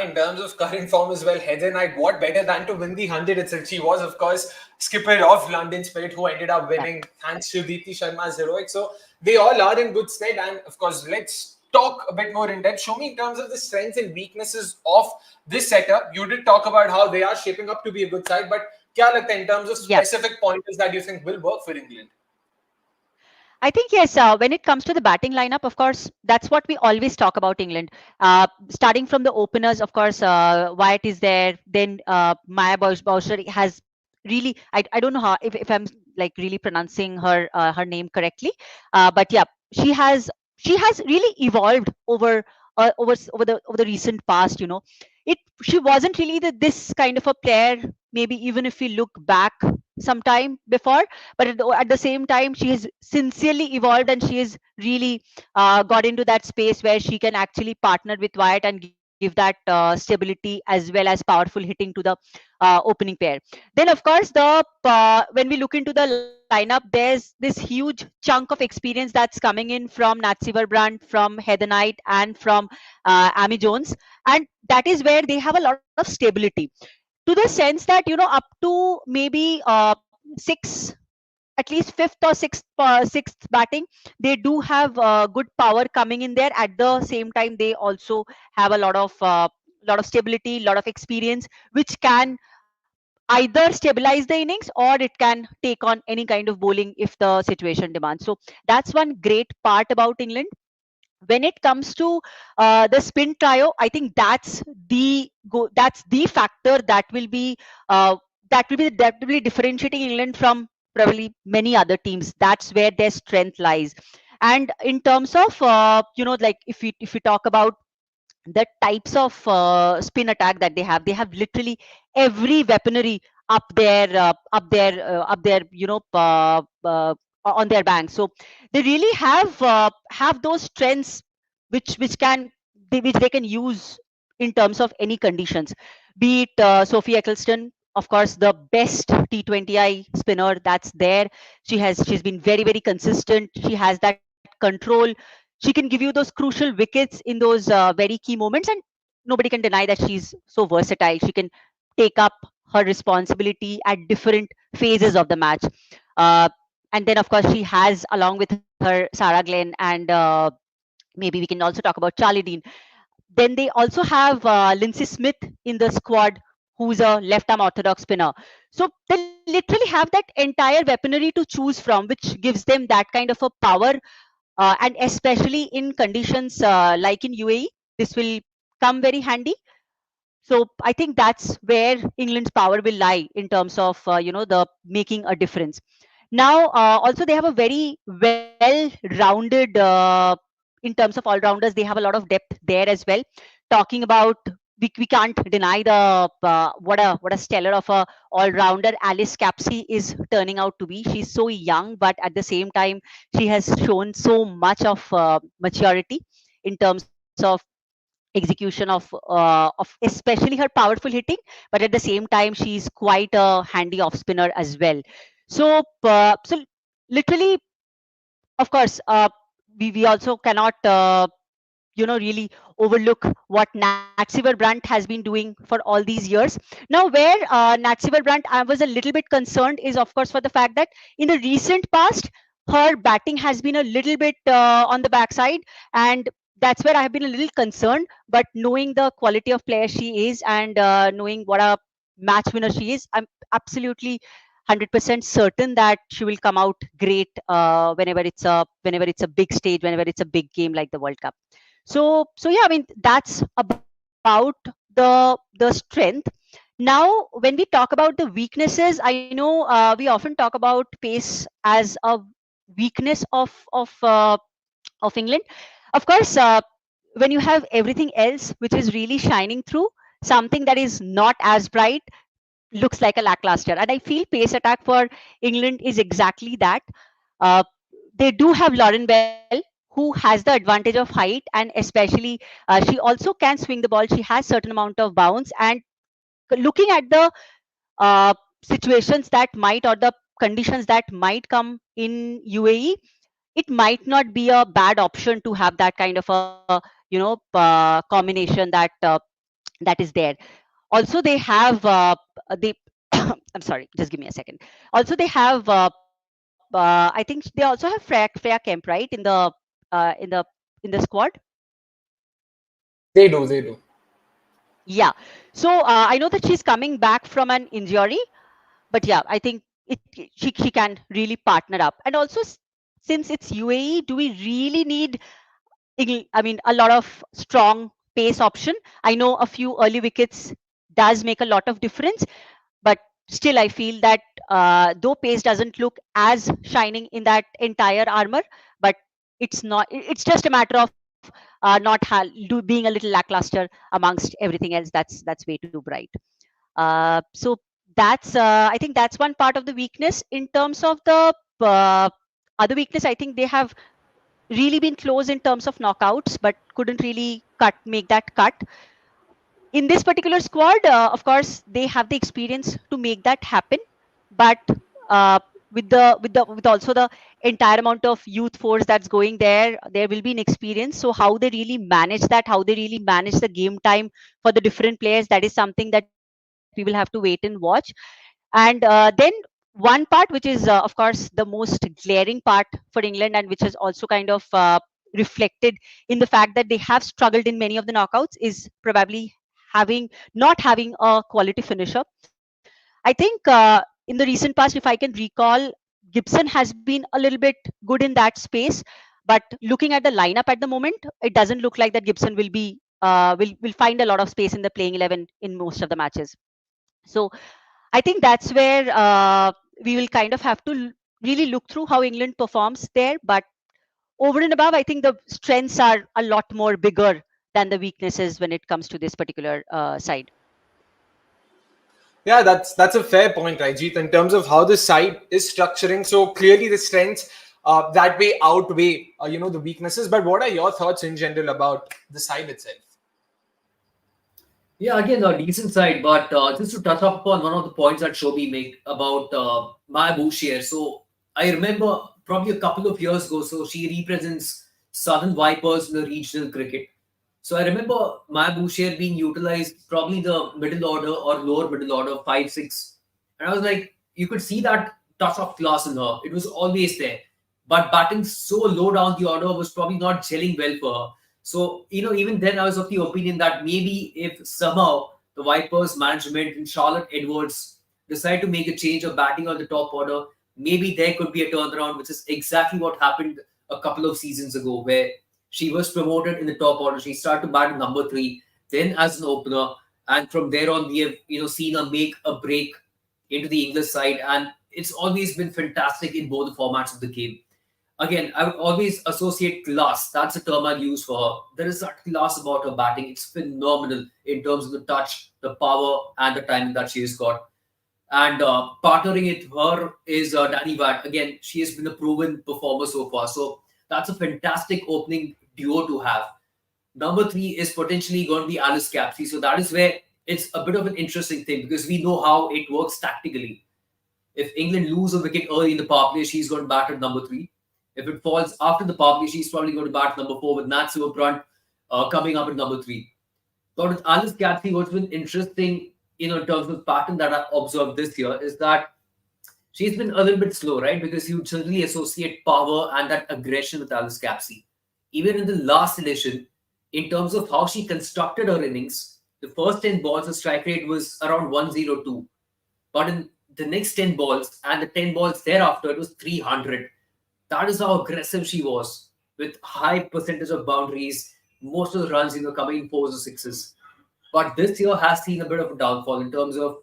In terms of current form as well, Heather Knight, what better than to win the 100 itself? She was, of course, skipper of London Spirit, who ended up winning thanks to Deepti Sharma's heroic. So they all are in good stead. And of course, let's talk a bit more in depth. Show me in terms of the strengths and weaknesses of this setup. You did talk about how they are shaping up to be a good side, but kya lagta hai in terms of specific pointers that you think will work for England? I think yes. When it comes to the batting lineup, of course, that's what we always talk about England. Starting from the openers, of course, Wyatt is there. Then Maya Bowser has really. I don't know how if I'm like really pronouncing her name correctly, but yeah, she has really evolved over the recent past. She wasn't really this kind of a player. Maybe even if we look back some time before, but at the same time she has sincerely evolved, and she has really got into that space where she can actually partner with Wyatt and give that stability as well as powerful hitting to the opening pair. Then of course when we look into the lineup, there's this huge chunk of experience that's coming in from Natsivar Brandt, from Heather Knight, and from Amy Jones, and that is where they have a lot of stability, to the sense that up to maybe six, at least fifth or sixth batting, they do have good power coming in there. At the same time, they also have a lot of stability, lot of experience, which can either stabilize the innings or it can take on any kind of bowling if the situation demands. So that's one great part about England. When it comes to the spin trio, I think that's the factor uh, that will be differentiating England from probably many other teams. That's where their strength lies. And in terms of like if we talk about the types of spin attack that they have literally every weaponry up there, on their bank. So they really have those strengths which they can use in terms of any conditions. Be it Sophie Eccleston, of course, the best T20I spinner that's there. She's been very very consistent. She has that control. She can give you those crucial wickets in those very key moments, and nobody can deny that she's so versatile. She can take up her responsibility at different phases of the match. Uh, and then, of course, she has, along with her, Sarah Glenn, and maybe we can also talk about Charlie Dean. Then they also have Lindsay Smith in the squad, who's a left arm orthodox spinner. So they literally have that entire weaponry to choose from, which gives them that kind of a power, and especially in conditions like in UAE, this will come very handy. So I think that's where England's power will lie in terms of the making a difference. Now, also they have a very well-rounded in terms of all-rounders. They have a lot of depth there as well. Talking about, we can't deny the what a stellar of a all-rounder Alice Capsey is turning out to be. She's so young, but at the same time, she has shown so much of maturity in terms of execution of especially her powerful hitting, but at the same time she's quite a handy off spinner as well. So literally, of course, we also cannot really overlook what Natsivar Brandt has been doing for all these years. Now, where Natsivar Brandt, I was a little bit concerned, is of course for the fact that in the recent past her batting has been a little bit on the backside, and that's where I have been a little concerned. But knowing the quality of player she is, and knowing what a match winner she is, I'm absolutely 100% certain that she will come out great whenever it's a big stage, whenever it's a big game like the World Cup. So yeah, I mean, that's about the strength. Now, when we talk about the weaknesses, I know we often talk about pace as a weakness of England. Of course, when you have everything else which is really shining through, something that is not as bright looks like a lackluster. And I feel pace attack for England is exactly that. Uh, they do have Lauren Bell, who has the advantage of height, and especially she also can swing the ball. She has certain amount of bounce, and looking at the situations that might, or the conditions that might come in UAE, it might not be a bad option to have that kind of a combination that is there. Also, they have they I'm sorry, just give me a second. Also, they have I think they also have Freya Kemp, right, in the squad. They do, they do. Yeah. So I know that she's coming back from an injury, but yeah, I think she can really partner up. And also, since it's UAE, do we really need I mean, a lot of strong pace option? I know a few early wickets does make a lot of difference, but still I feel that though pace doesn't look as shining in that entire armor, but it's not. It's just a matter of not being a little lackluster amongst everything else. That's way too bright. So that's I think that's one part of the weakness. In terms of the other weakness, I think they have really been close in terms of knockouts, but couldn't really make that cut. In this particular squad, of course, they have the experience to make that happen, but uh, with also the entire amount of youth force that's going there, there will be an experience. So how they really manage that, how they really manage the game time for the different players, that is something that we will have to wait and watch. And then one part, which is of course the most glaring part for England, and which is also kind of reflected in the fact that they have struggled in many of the knockouts, is probably not having a quality finisher. I think in the recent past, if I can recall, Gibson has been a little bit good in that space, but looking at the lineup at the moment, it doesn't look like that Gibson will find a lot of space in the playing 11 in most of the matches. So I think that's where we will kind of have to really look through how England performs there. But over and above, I think the strengths are a lot more bigger than the weaknesses when it comes to this particular side. Yeah, that's a fair point, right, Jeet, in terms of how the side is structuring. So clearly the strengths that way outweigh the weaknesses. But what are your thoughts in general about the side itself? Yeah, again, a decent side, but just to touch upon one of the points that Shobi made about Maya Bouchier. So I remember probably a couple of years ago, so she represents Southern Vipers in the regional cricket. So I remember Maya Bouchier being utilized probably the middle order or lower middle order, 5, 6. And I was like, you could see that touch of class in her. It was always there. But batting so low down the order was probably not gelling well for her. So, even then I was of the opinion that maybe if somehow the Vipers management and Charlotte Edwards decide to make a change of batting on the top order, maybe there could be a turnaround, which is exactly what happened a couple of seasons ago, where she was promoted in the top order. She started to bat at number 3, then as an opener, and from there on we have seen her make a break into the English side, and it's always been fantastic in both the formats of the game. Again, I would always associate class. That's a term I'll use for her. There is that class about her batting. It's phenomenal in terms of the touch, the power, and the timing that she has got. And partnering with her is Danny Watt. Again, she has been a proven performer so far. So that's a fantastic opening duo to have. Number 3 is potentially going to be Alice Capsey. So that is where it's a bit of an interesting thing, because we know how it works tactically. If England lose a wicket early in the power play, she's going to bat at number 3. If it falls after the power play, she's probably going to bat at number 4 with Nat Silverbrand coming up at number 3. But with Alice Capsey, what's been interesting, in terms of pattern that I've observed this year, is that she's been a little bit slow, right? Because you generally associate power and that aggression with Alice Capsey. Even in the last edition, in terms of how she constructed her innings, the first 10 balls, the strike rate was around 102. But in the next 10 balls and the 10 balls thereafter, it was 300. That is how aggressive she was, with high percentage of boundaries, most of the runs, coming in fours or sixes. But this year has seen a bit of a downfall in terms of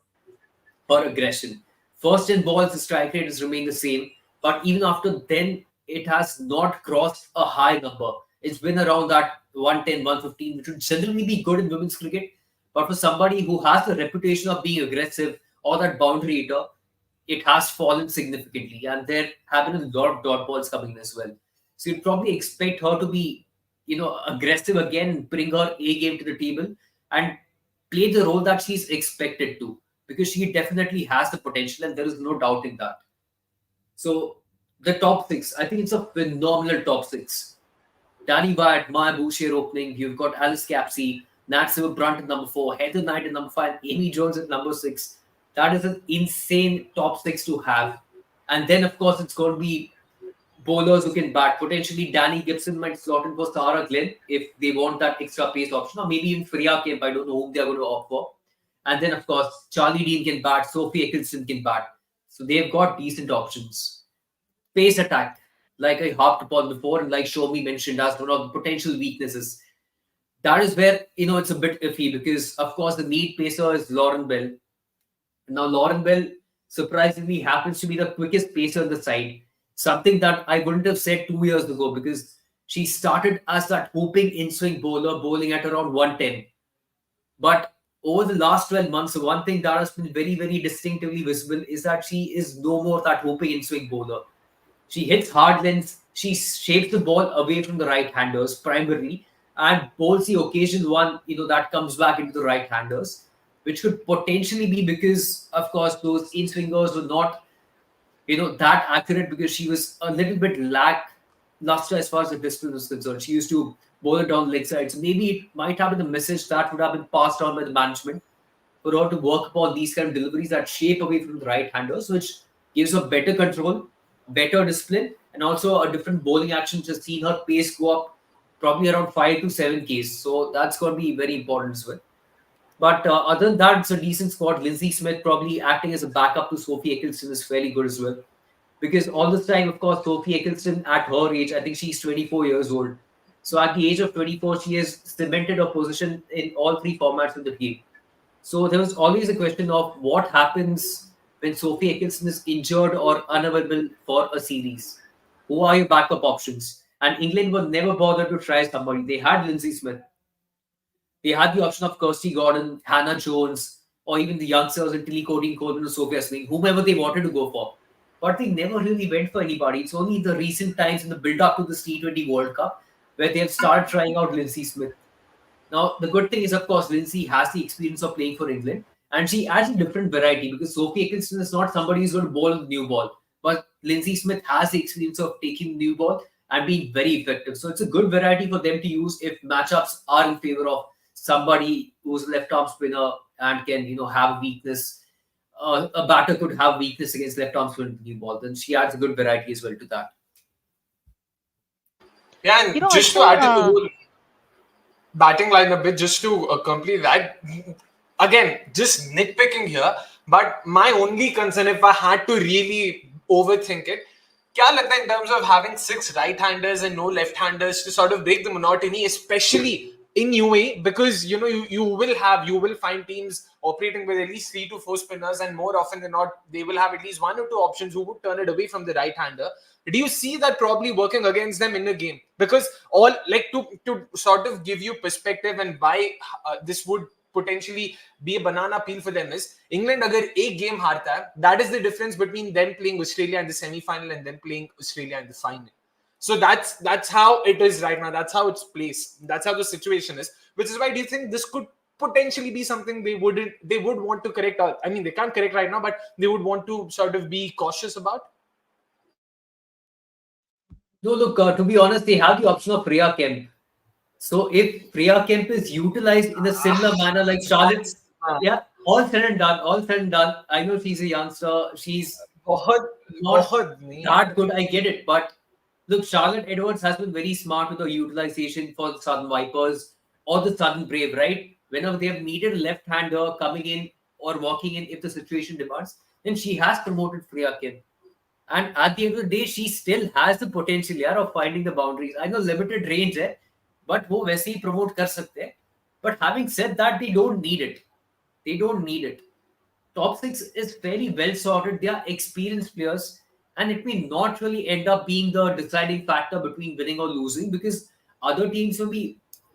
her aggression. First 10 balls, the strike rate has remained the same, but even after then, it has not crossed a high number. It's been around that 110, 115, which would generally be good in women's cricket. But for somebody who has the reputation of being aggressive or that boundary hitter, it has fallen significantly. And there have been a lot of dot balls coming in as well. So you'd probably expect her to be, aggressive again, bring her A game to the table and play the role that she's expected to, because she definitely has the potential and there is no doubting that. So the top six, I think it's a phenomenal top six. Danny Wyatt, Maya Boucher opening. You've got Alice Capsey, Nat Silver Brunt at number 4, Heather Knight at number 5, Amy Jones at number 6. That is an insane top six to have. And then, of course, it's going to be bowlers who can bat. Potentially, Danny Gibson might slot in for Sarah Glenn if they want that extra pace option, or maybe even Freya Kemp. I don't know whom they're going to opt for. And then, of course, Charlie Dean can bat, Sophie Eccleston can bat. So they've got decent options. Pace attack, like I harped upon before, and like Soumi mentioned as one of the potential weaknesses. That is where, it's a bit iffy because, of course, the lead pacer is Lauren Bell. Now, Lauren Bell surprisingly happens to be the quickest pacer on the side. Something that I wouldn't have said 2 years ago, because she started as that hooping in-swing bowler, bowling at around 110. But over the last 12 months, one thing that has been very, very distinctively visible is that she is no more that hooping in-swing bowler. She hits hard lengths, she shapes the ball away from the right-handers primarily, and bowls the occasional one, that comes back into the right-handers, which could potentially be because, of course, those in-swingers were not, that accurate, because she was a little bit lackluster as far as the distance was concerned. She used to bowl it down leg side. So maybe it might have been a message that would have been passed on by the management for her to work upon these kind of deliveries that shape away from the right-handers, which gives her better control, better discipline, and also a different bowling action. Just seen her pace go up probably around 5 to 7 Ks. So that's going to be very important as well. But other than that, it's a decent squad. Lindsay Smith probably acting as a backup to Sophie Eccleston is fairly good as well. Because all this time, of course, Sophie Eccleston at her age, I think she's 24 years old. So at the age of 24, she has cemented her position in all 3 formats of the game. So there was always a question of what happens when Sophie Eccleston is injured or unavailable for a series. Who are your backup options? And England were never bothered to try somebody. They had Lindsay Smith. They had the option of Kirsty Gordon, Hannah Jones, or even the youngsters in Tilly Courtney Coleman or Sophia Smith, whomever they wanted to go for. But they never really went for anybody. It's only in the recent times in the build-up to the T20 World Cup where they have started trying out Lindsay Smith. Now, the good thing is, of course, Lindsay has the experience of playing for England, and she adds a different variety, because Sophie Eccleston is not somebody who's going to bowl the new ball. But Lindsay Smith has the experience of taking the new ball and being very effective. So it's a good variety for them to use if matchups are in favor of somebody who's a left-arm spinner and can, have a weakness. A batter could have weakness against left-arm spinner new ball. Then she adds a good variety as well to that. Yeah, and just to add to the whole batting line a bit, just to complete that, again, just nitpicking here, but my only concern, if I had to really overthink it, kya lagta hai in terms of having 6 right-handers and no left-handers to sort of break the monotony, especially in UAE, because you will find teams operating with at least 3 to 4 spinners, and more often than not, they will have at least 1 or 2 options who would turn it away from the right-hander. Do you see that probably working against them in a game? Because all, like, to sort of give you perspective and why this would potentially be a banana peel for them is, England agar ek game harta hai, that is the difference between them playing Australia in the semi-final and them playing Australia in the final. So that's how it is right now. That's how it's placed. That's how the situation is. Which is why, do you think this could potentially be something they would want to correct? I mean, they can't correct right now, but they would want to sort of be cautious about? No, look, to be honest, they have the option of Freya Kemp. So if Freya Kemp is utilized in a similar manner like Charlotte, all said and done. I know she's a youngster. She's not that good. I get it. But look, Charlotte Edwards has been very smart with her utilization for the Southern Vipers. or the Southern Brave, right? Whenever they have needed a left-hander coming in or walking in if the situation demands, then she has promoted Freya Kim. And at the end of the day, she still has the potential यार of finding the boundaries. I know limited range है, but वो वैसे ही promote कर सकते हैं. But having said that, they don't need it. They don't need it. Top six is very well sorted. They are experienced players, and it may not really end up being the deciding factor between winning or losing because other teams में भी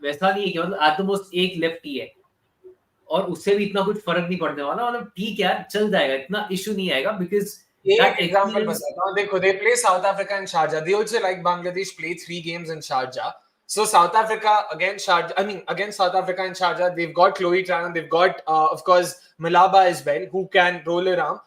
वैसा नहीं है कि मतलब at the most एक lefty है और उससे भी इतना कुछ फर्क नहीं पड़ने वाला मतलब ठीक है यार चल जाएगा इतना इशू नहीं आएगा because एक that एग्जांपल experience. बताता हूँ देखो they play South Africa and Sharjah. They also like Bangladesh play 3 games in Sharjah. So South Africa against Sharjah, I mean against South Africa and Sharjah, they've got Chloe Tran, they've got of course Malaba as well, who can roll around.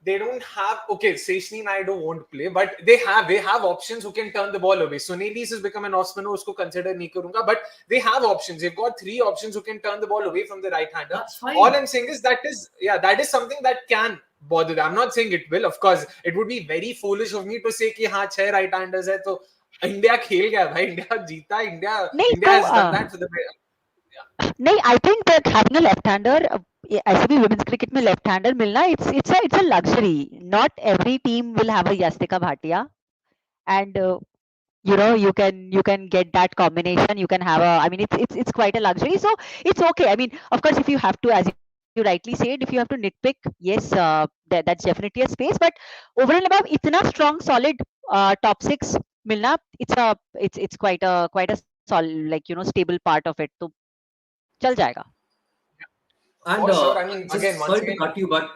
They don't have Seshni Naidu won't play, but they have options who can turn the ball away. Sunil has become an off spinner, usko consider nahi karunga, but they have options. They've got 3 options who can turn the ball away from the right hander. That's fine. All I'm saying is that is something that can bother them. I'm not saying it will. Of course, it would be very foolish of me to say कि हाँ 6 right handers है तो India खेल गया भाई, India जीता, India has done that for the नहीं, I think that having a left-hander, ऐसे भी women's cricket में left-hander मिलना, it's a luxury. Not every team will have a Yastika Bhatia, and you can get that combination. You can have I mean, it's quite a luxury. So it's okay. I mean, of course, if you have to, as you rightly said, if you have to nitpick, yes, that's definitely a space. But over and above, इतना strong, solid top six मिलना, it's quite a stable part of it. तो चल जाएगा. And sure. I mean, again, once sorry to again, cut you, but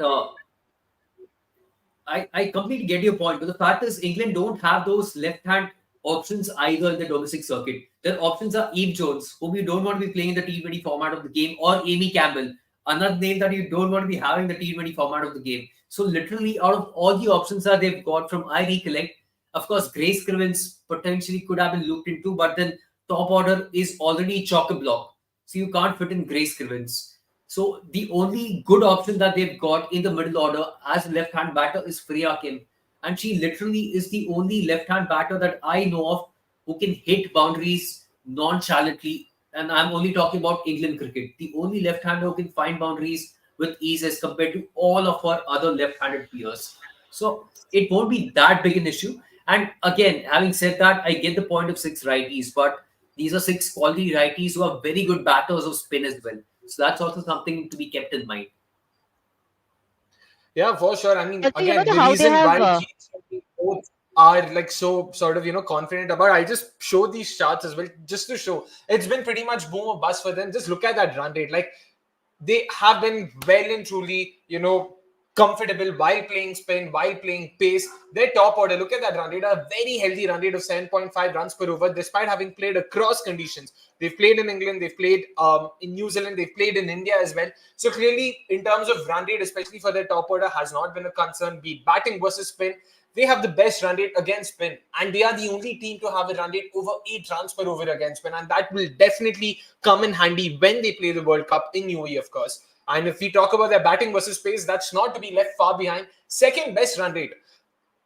I completely get your point. But the fact is, England don't have those left-hand options either in the domestic circuit. Their options are Eve Jones, whom you don't want to be playing in the T20 format of the game, or Amy Campbell, another name that you don't want to be having the T20 format of the game. So literally, out of all the options that they've got from I recollect, of course, Grace Crivens potentially could have been looked into, but then top order is already chock-a-block. So you can't fit in Grace Crivens. So the only good option that they've got in the middle order as a left-hand batter is Freya Kim. And she literally is the only left-hand batter that I know of who can hit boundaries nonchalantly. And I'm only talking about England cricket. The only left-hander who can find boundaries with ease as compared to all of our other left-handed peers. So it won't be that big an issue. And again, having said that, I get the point of 6 righties, but these are 6 quality righties who are very good batters of spin as well. So that's also something to be kept in mind. Yeah, for sure. I mean, Also, again, the how they reason why have Jeet both are like so sort of confident about. I'll just show these charts as well, just to show it's been pretty much boom or bust for them. Just look at that run rate. Like they have been well and truly, comfortable while playing spin, while playing pace. Their top order, look at that run rate, a very healthy run rate of 7.5 runs per over, despite having played across conditions. They've played in England, they've played in New Zealand, they've played in India as well. So clearly, in terms of run rate, especially for their top order, has not been a concern. Be it batting versus spin, they have the best run rate against spin, and they are the only team to have a run rate over 8 runs per over against spin, and that will definitely come in handy when they play the World Cup in UAE, of course. And if we talk about their batting versus pace, that's not to be left far behind. Second best run rate.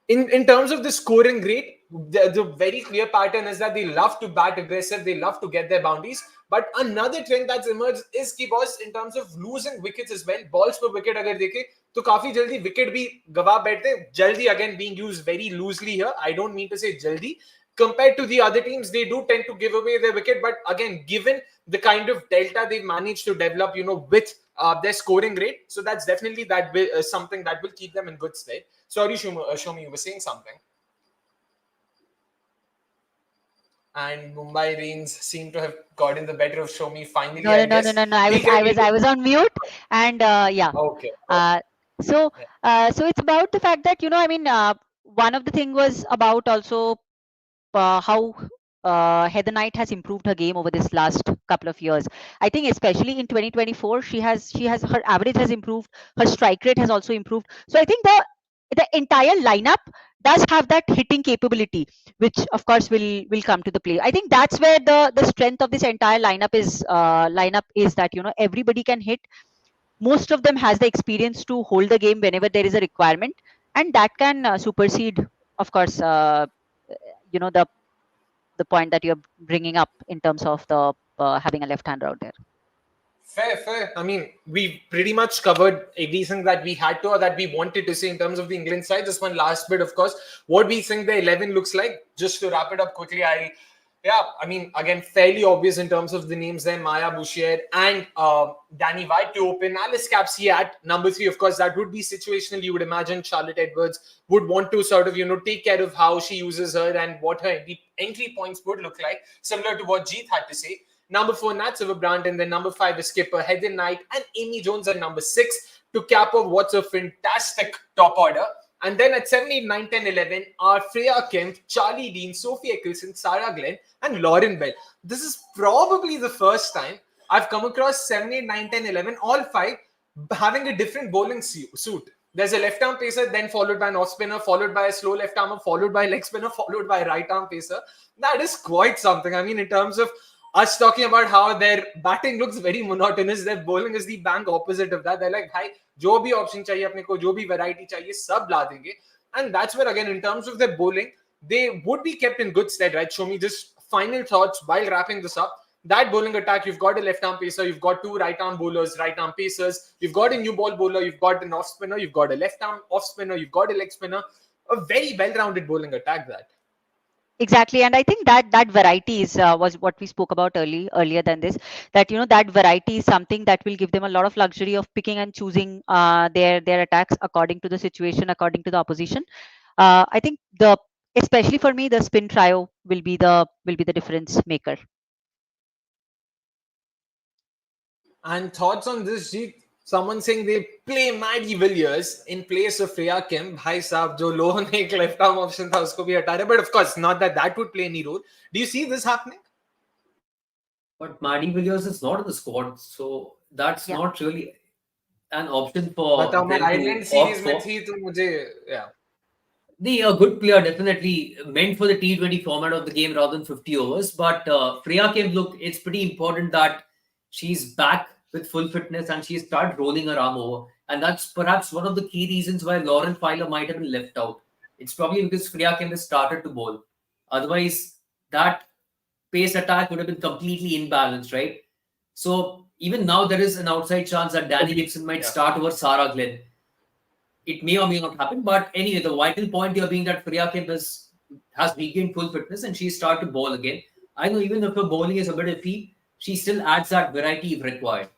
In terms of the scoring rate, the very clear pattern is that they love to bat aggressive, they love to get their boundaries. But another trend that's emerged is कि boss, in terms of losing wickets as well, balls per wicket अगर देखें तो काफी जल्दी wicket भी गवा बैठते. Jaldi again being used very loosely here. I don't mean to say jaldi. Compared to the other teams, they do tend to give away their wicket. But again, given the kind of delta they've managed to develop, with their scoring rate, so that's definitely something that will keep them in good stead. Sorry, Shomi, you were saying something. And Mumbai Rains seem to have gotten the better of Shomi finally. No. I guess. I was on mute, and yeah. Okay. So it's about the fact that I mean, one of the thing was about also how Heather Knight has improved her game over this last couple of years. I think especially in 2024, she has her average has improved, her strike rate has also improved. So I think the entire lineup does have that hitting capability, which of course will come to the play. I think that's where the strength of this entire lineup is that everybody can hit. Most of them has the experience to hold the game whenever there is a requirement, and that can supersede, of course, the point that you're bringing up in terms of the having a left-hander out there. Fair. I mean, we pretty much covered everything that we had to or that we wanted to say in terms of the England side. Just one last bit, of course, what we think the 11 looks like. Just to wrap it up quickly, I mean, again, fairly obvious in terms of the names there. Maya Bouchier and Danny White to open. Alice Capsey at number 3. Of course, that would be situational. You would imagine Charlotte Edwards would want to sort of, take care of how she uses her and what her entry points would look like, similar to what Jeet had to say. Number 4, Nat Silverbrand, and then number 5 is skipper Heather Knight and Amy Jones at number 6 to cap off what's a fantastic top order. And then at 7, 8, 9, 10, 11 are Freya Kemp, Charlie Dean, Sophie Eccleston, Sarah Glenn, and Lauren Bell. This is probably the first time I've come across 7, 8, 9, 10, 11, all 5 having a different bowling suit. There's a left-arm pacer, then followed by an off-spinner, followed by a slow left-armer, followed by a leg spinner, followed by a right-arm pacer. That is quite something. I mean, in terms of us talking about how their batting looks very monotonous, their bowling is the bang opposite of that. They're like, "Bhai, jo bhi option chahiye apne ko, jo bhi variety chahiye, sab la denge." And that's where, again, in terms of their bowling, they would be kept in good stead, right? Show me just final thoughts while wrapping this up. That bowling attack, you've got a left-arm pacer, you've got 2 right-arm bowlers, right-arm pacers, you've got a new ball bowler, you've got an off-spinner, you've got a left-arm off-spinner, you've got a leg spinner. A very well-rounded bowling attack, that. Exactly, and I think that variety is was what we spoke about earlier than this. That that variety is something that will give them a lot of luxury of picking and choosing their attacks according to the situation, according to the opposition. I think especially for me, the spin trio will be the difference maker. And thoughts on this, Jeet? Someone saying they play Maddie Villiers in place of Freya Kemp. Bhai sahab, jo low ne ek left arm option tha, usko bhi hata rahe. But of course, not that would play any role. Do you see this happening? But Maddie Villiers is not in the squad, so that's Yeah. not really an option for बताओ, मैं them Ireland to opt series में for. थी तो मुझे yeah. A good player, definitely meant for the T20 format of the game rather than 50 overs. But Freya Kemp, look, it's pretty important that she's back with full fitness and she started rolling her arm over. And that's perhaps one of the key reasons why Lauren Filer might have been left out. It's probably because Freya Kemp has started to bowl. Otherwise, that pace attack would have been completely imbalanced, right? So even now, there is an outside chance that Danny Dixon might start over Sarah Glenn. It may or may not happen, but anyway, the vital point here being that Freya Kemp has regained full fitness and she's started to bowl again. I know even if her bowling is a bit iffy, she still adds that variety if required.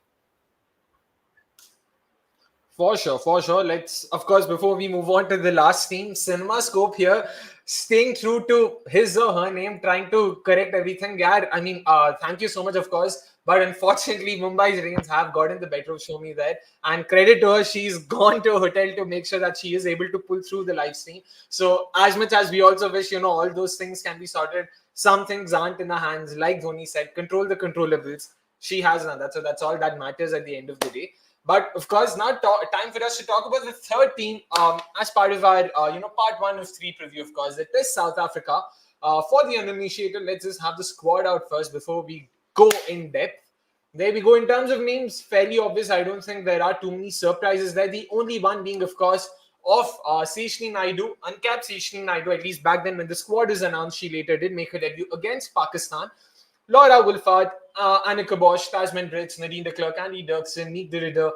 For sure. Let's, of course, before we move on to the last team, Cinema Scope here, staying true to his or her name, trying to correct everything. Yeah, I mean, thank you so much, of course. But unfortunately, Mumbai's rains have gotten the better of Soumi there. And credit to her, she's gone to a hotel to make sure that she is able to pull through the live stream. So as much as we also wish, all those things can be sorted, some things aren't in her hands. Like Dhoni said, control the controllables. She has done that. So that's all that matters at the end of the day. But of course, now time for us to talk about the third team as part of our, part 1 of 3 preview, of course. It is South Africa. For the uninitiated, let's just have the squad out first before we go in depth. There we go. In terms of names, fairly obvious. I don't think there are too many surprises there. The only one being, of course, of Seshni Naidu, uncapped Seshni Naidu, at least back then when the squad is announced, she later did make her debut against Pakistan. Laura Wolford, Annika Bosch, Tasman Brits, Nadine de Klerk, Andy Dirksen, Neek de Ridder.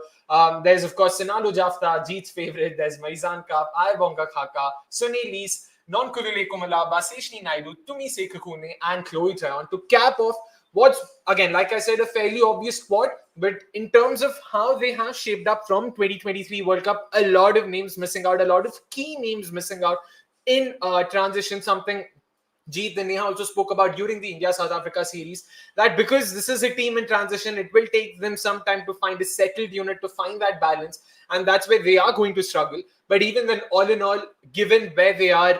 There's, of course, Sinalo Jafta, Jeet's favorite. There's Maizan Kap, Ayabonga Khaka, Sunil Lees, Non-Kulule Kumala, Baseshni Naidu, Tumi Sekakune, and Chloe Trayon to cap off what's, again, like I said, a fairly obvious squad. But in terms of how they have shaped up from 2023 World Cup, a lot of names missing out, a lot of key names missing out in transition, something Jeet and Neha also spoke about during the India-South Africa series, that because this is a team in transition, it will take them some time to find a settled unit, to find that balance, and that's where they are going to struggle. But even then, all in all, given where they are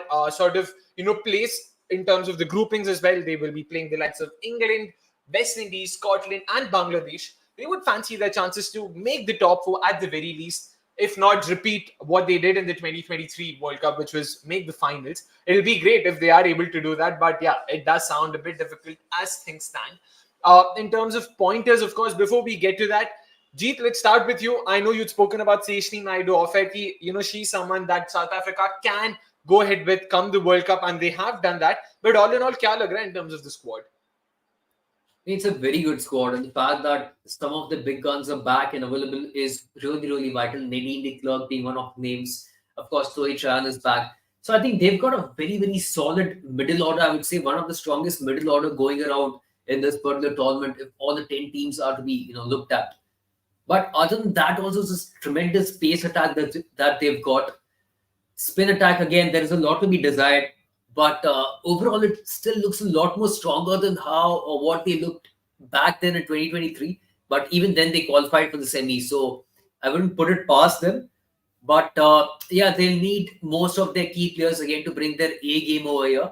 placed in terms of the groupings as well, they will be playing the likes of England, West Indies, Scotland, and Bangladesh. They would fancy their chances to make the top 4 at the very least, if not repeat what they did in the 2023 World Cup, which was make the finals. It'll be great if they are able to do that. But yeah, it does sound a bit difficult as things stand. In terms of pointers, of course, before we get to that, Jeet, let's start with you. I know you'd spoken about Seshni Naidu off-air. She's someone that South Africa can go ahead with come the World Cup, and they have done that. But all in all, kya lag raha in terms of the squad? It's a very good squad, and the fact that some of the big guns are back and available is really, really vital. Nadine de Klerk being one of the names. Of course, Chloe Chan is back. So I think they've got a very, very solid middle order. I would say one of the strongest middle order going around in this particular tournament if all the 10 teams are to be looked at. But other than that, also this tremendous pace attack that they've got. Spin attack, again, there is a lot to be desired, but overall, it still looks a lot more stronger than how or what they looked back then in 2023. But even then, they qualified for the semi, so I wouldn't put it past them. But yeah, they'll need most of their key players again to bring their A game over here,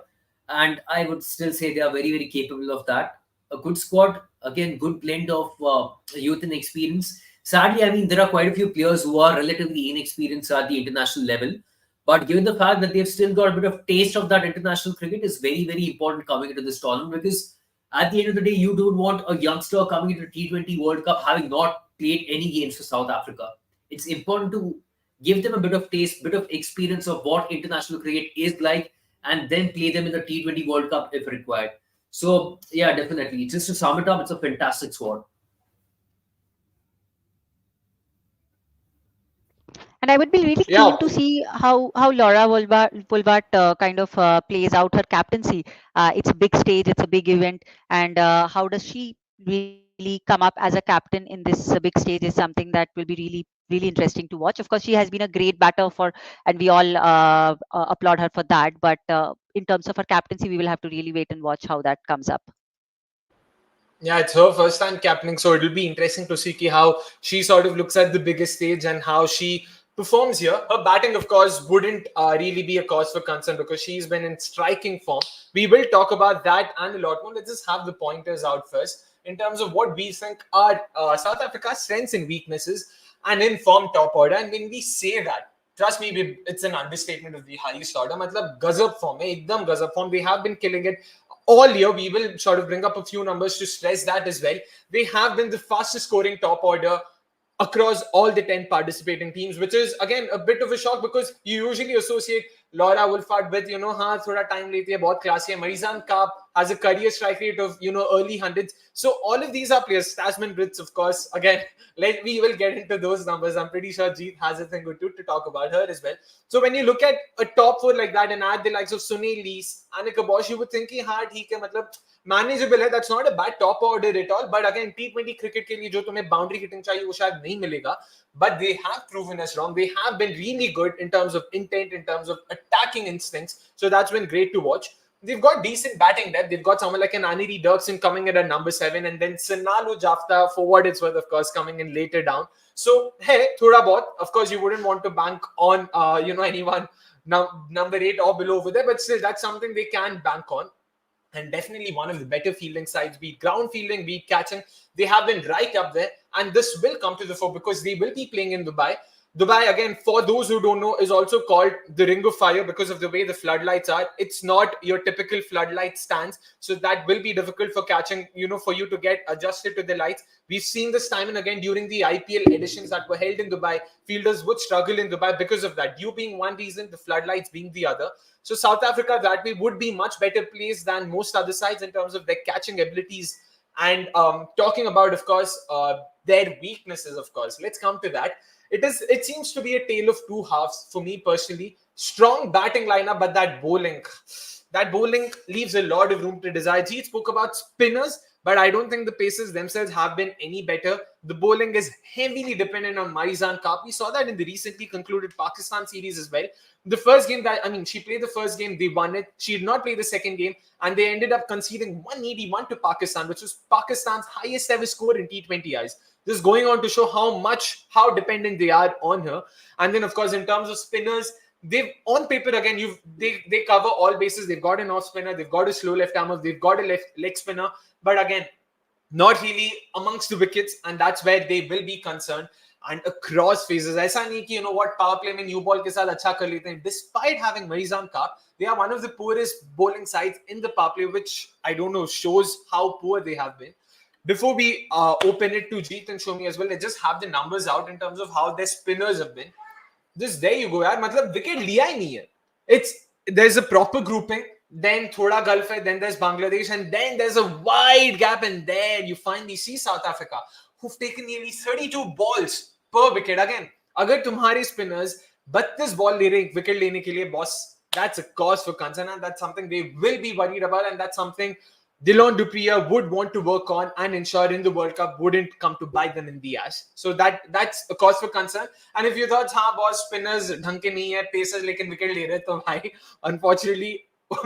and I would still say they are very, very capable of that. A good squad, again, good blend of youth and experience. Sadly, I mean, there are quite a few players who are relatively inexperienced at the international level, but given the fact that they've still got a bit of taste of that international cricket is very, very important coming into this tournament, because at the end of the day, you don't want a youngster coming into T20 World Cup having not played any games for South Africa. It's important to give them a bit of taste, bit of experience of what international cricket is like, and then play them in the T20 World Cup if required. So yeah, definitely. Just to sum it up, it's a fantastic squad. And I would be really Yeah, keen to see how Laura Wolbart kind of plays out her captaincy. It's a big stage, it's a big event, and how does she really come up as a captain in this big stage is something that will be really interesting to watch. Of course, she has been a great batter and we all applaud her for that. But in terms of her captaincy, we will have to really wait and watch how that comes up. yeah, it's her first time captaining, so it'll be interesting to see how she sort of looks at the biggest stage and how she performs here. Her batting, of course, wouldn't really be a cause for concern because she's been in striking form. We will talk about that and a lot more. Let's just have the pointers out first in terms of what we think are South Africa's strengths and weaknesses and in form top order. And when we say that, trust me, it's an understatement of the highest order. Matlab, gazab form, ekdam gazab form. They have been killing it all year. We will sort of bring up a few numbers to stress that as well. They have been the fastest scoring top order across all the 10 participating teams, which is again a bit of a shock because you usually associate Laura Wolfart with, हाँ थोड़ा time लेती है, बहुत classy है. Marizan Kaap has a career strike rate of, early hundreds. So all of these are players. Tasman Brits, of course. Again, we will get into those numbers. I'm pretty sure Jeet has a thing or two to talk about her as well. So when you look at a top four like that and add the likes of Sunil Lees, Annika Bosch, you would think कि हाँ ठीक है, मतलब manageable है. That's not a bad top order at all. But again, T20 cricket के लिए जो तुम्हें boundary hitting चाहिए वो शायद नहीं मिलेगा. But they have proven us wrong. They have been really good in terms of intent, in terms of attacking instincts. So that's been great to watch. They've got decent batting depth. They've got someone like an Aniri Dirksen coming in at number 7, and then Sinalu Jafta, for what it's worth, of course, coming in later down. So, hey, thoda bahut. Of course, you wouldn't want to bank on, anyone number 8 or below over there, but still, that's something they can bank on. And definitely one of the better fielding sides, be it ground fielding, be it catching. They have been right up there, and this will come to the fore because they will be playing in Dubai. Dubai, again, for those who don't know, is also called the Ring of Fire because of the way the floodlights are. It's not your typical floodlight stands, so that will be difficult for catching, for you to get adjusted to the lights. We've seen this time and again during the IPL editions that were held in Dubai. Fielders would struggle in Dubai because of that. You being one reason, the floodlights being the other. So South Africa that way would be much better placed than most other sides in terms of their catching abilities. And talking about, of course, their weaknesses, of course. Let's come to that. It seems to be a tale of two halves for me personally. Strong batting lineup, but that bowling leaves a lot of room to desire. Jeet spoke about spinners, but I don't think the Pacers themselves have been any better. The bowling is heavily dependent on Marizan Kaap. We saw that in the recently concluded Pakistan series as well. The first game she played the first game, they won it. She did not play the second game, and they ended up conceding 181 to Pakistan, which was Pakistan's highest ever score in T20 eyes. This is going on to show how dependent they are on her. And then, of course, in terms of spinners, they've on paper again, they cover all bases. They've got an off spinner, they've got a slow left armer, they've got a left leg spinner, but again, not really amongst the wickets, and that's where they will be concerned. And across phases, ऐसा नहीं कि power play में new ball के साथ अच्छा कर लेते हैं. Despite having Marizan Kaap, they are one of the poorest bowling sides in the power play, which I don't know shows how poor they have been. Before we open it to Jeet and Soumi as well, let's just have the numbers out in terms of how their spinners have been. There you go, yaar. Matlab, wicket liya hi nahi hai. There's a proper grouping. then thoda Gulf hai, then there's Bangladesh, and then there's a wide gap, and there you finally see South Africa, who've taken nearly 32 balls per wicket. Again, agar tumhare spinners 32 ball le rahe wicket lene ke liye, boss, that's a cause for concern, and that's something they will be worried about, and that's something Dillon Dupriya would want to work on and ensure in the World Cup wouldn't come to bite them in the ass. So that's a cause for concern. And if you thought, हाँ boss, spinners ढंग के नहीं है, pacers लेकिन wicket ले रहे, तो भाई unfortunately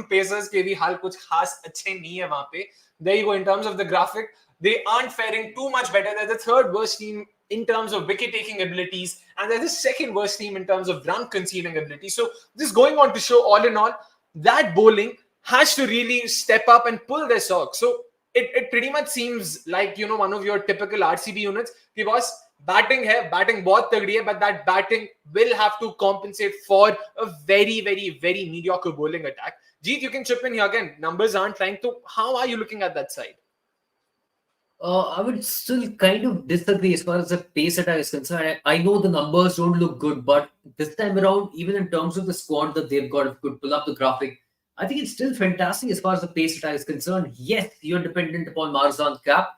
pacers के भी हाल कुछ खास अच्छे नहीं है वहाँ पे. There you go. In terms of the graphic, they aren't faring too much better. They're the third worst team in terms of wicket taking abilities, and they're the second worst team in terms of run conceding ability. So this is going on to show, all in all, that bowling has to really step up and pull their socks. So it pretty much seems like, you know, one of your typical RCB units. Because batting hai, batting bahut tagdi hai, but that batting will have to compensate for a very, very, very mediocre bowling attack. Jeet, you can chip in here again. Numbers aren't lying. So how are you looking at that side? I would still kind of disagree as far as the pace attack is concerned. I know the numbers don't look good, but this time around, even in terms of the squad that they've got, if you could pull up the graphic, I think it's still fantastic as far as the pace attack is concerned. Yes, you're dependent upon Marzan Cap,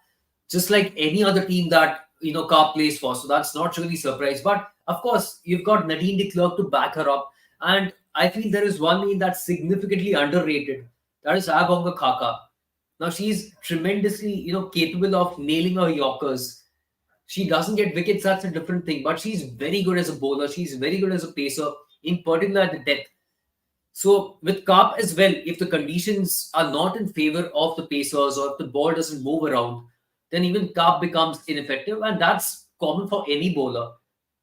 just like any other team that Cap plays for. So that's not really surprise. But of course, you've got Nadine de Klerk to back her up, and I feel there is one name that's significantly underrated. That is Abonga Khaka. Now she's tremendously, capable of nailing her Yorkers. She doesn't get wickets, that's a different thing. But she's very good as a bowler. She's very good as a pacer, in particular at the death. So with Carp as well, if the conditions are not in favor of the pacers or if the ball doesn't move around, then even Carp becomes ineffective, and that's common for any bowler.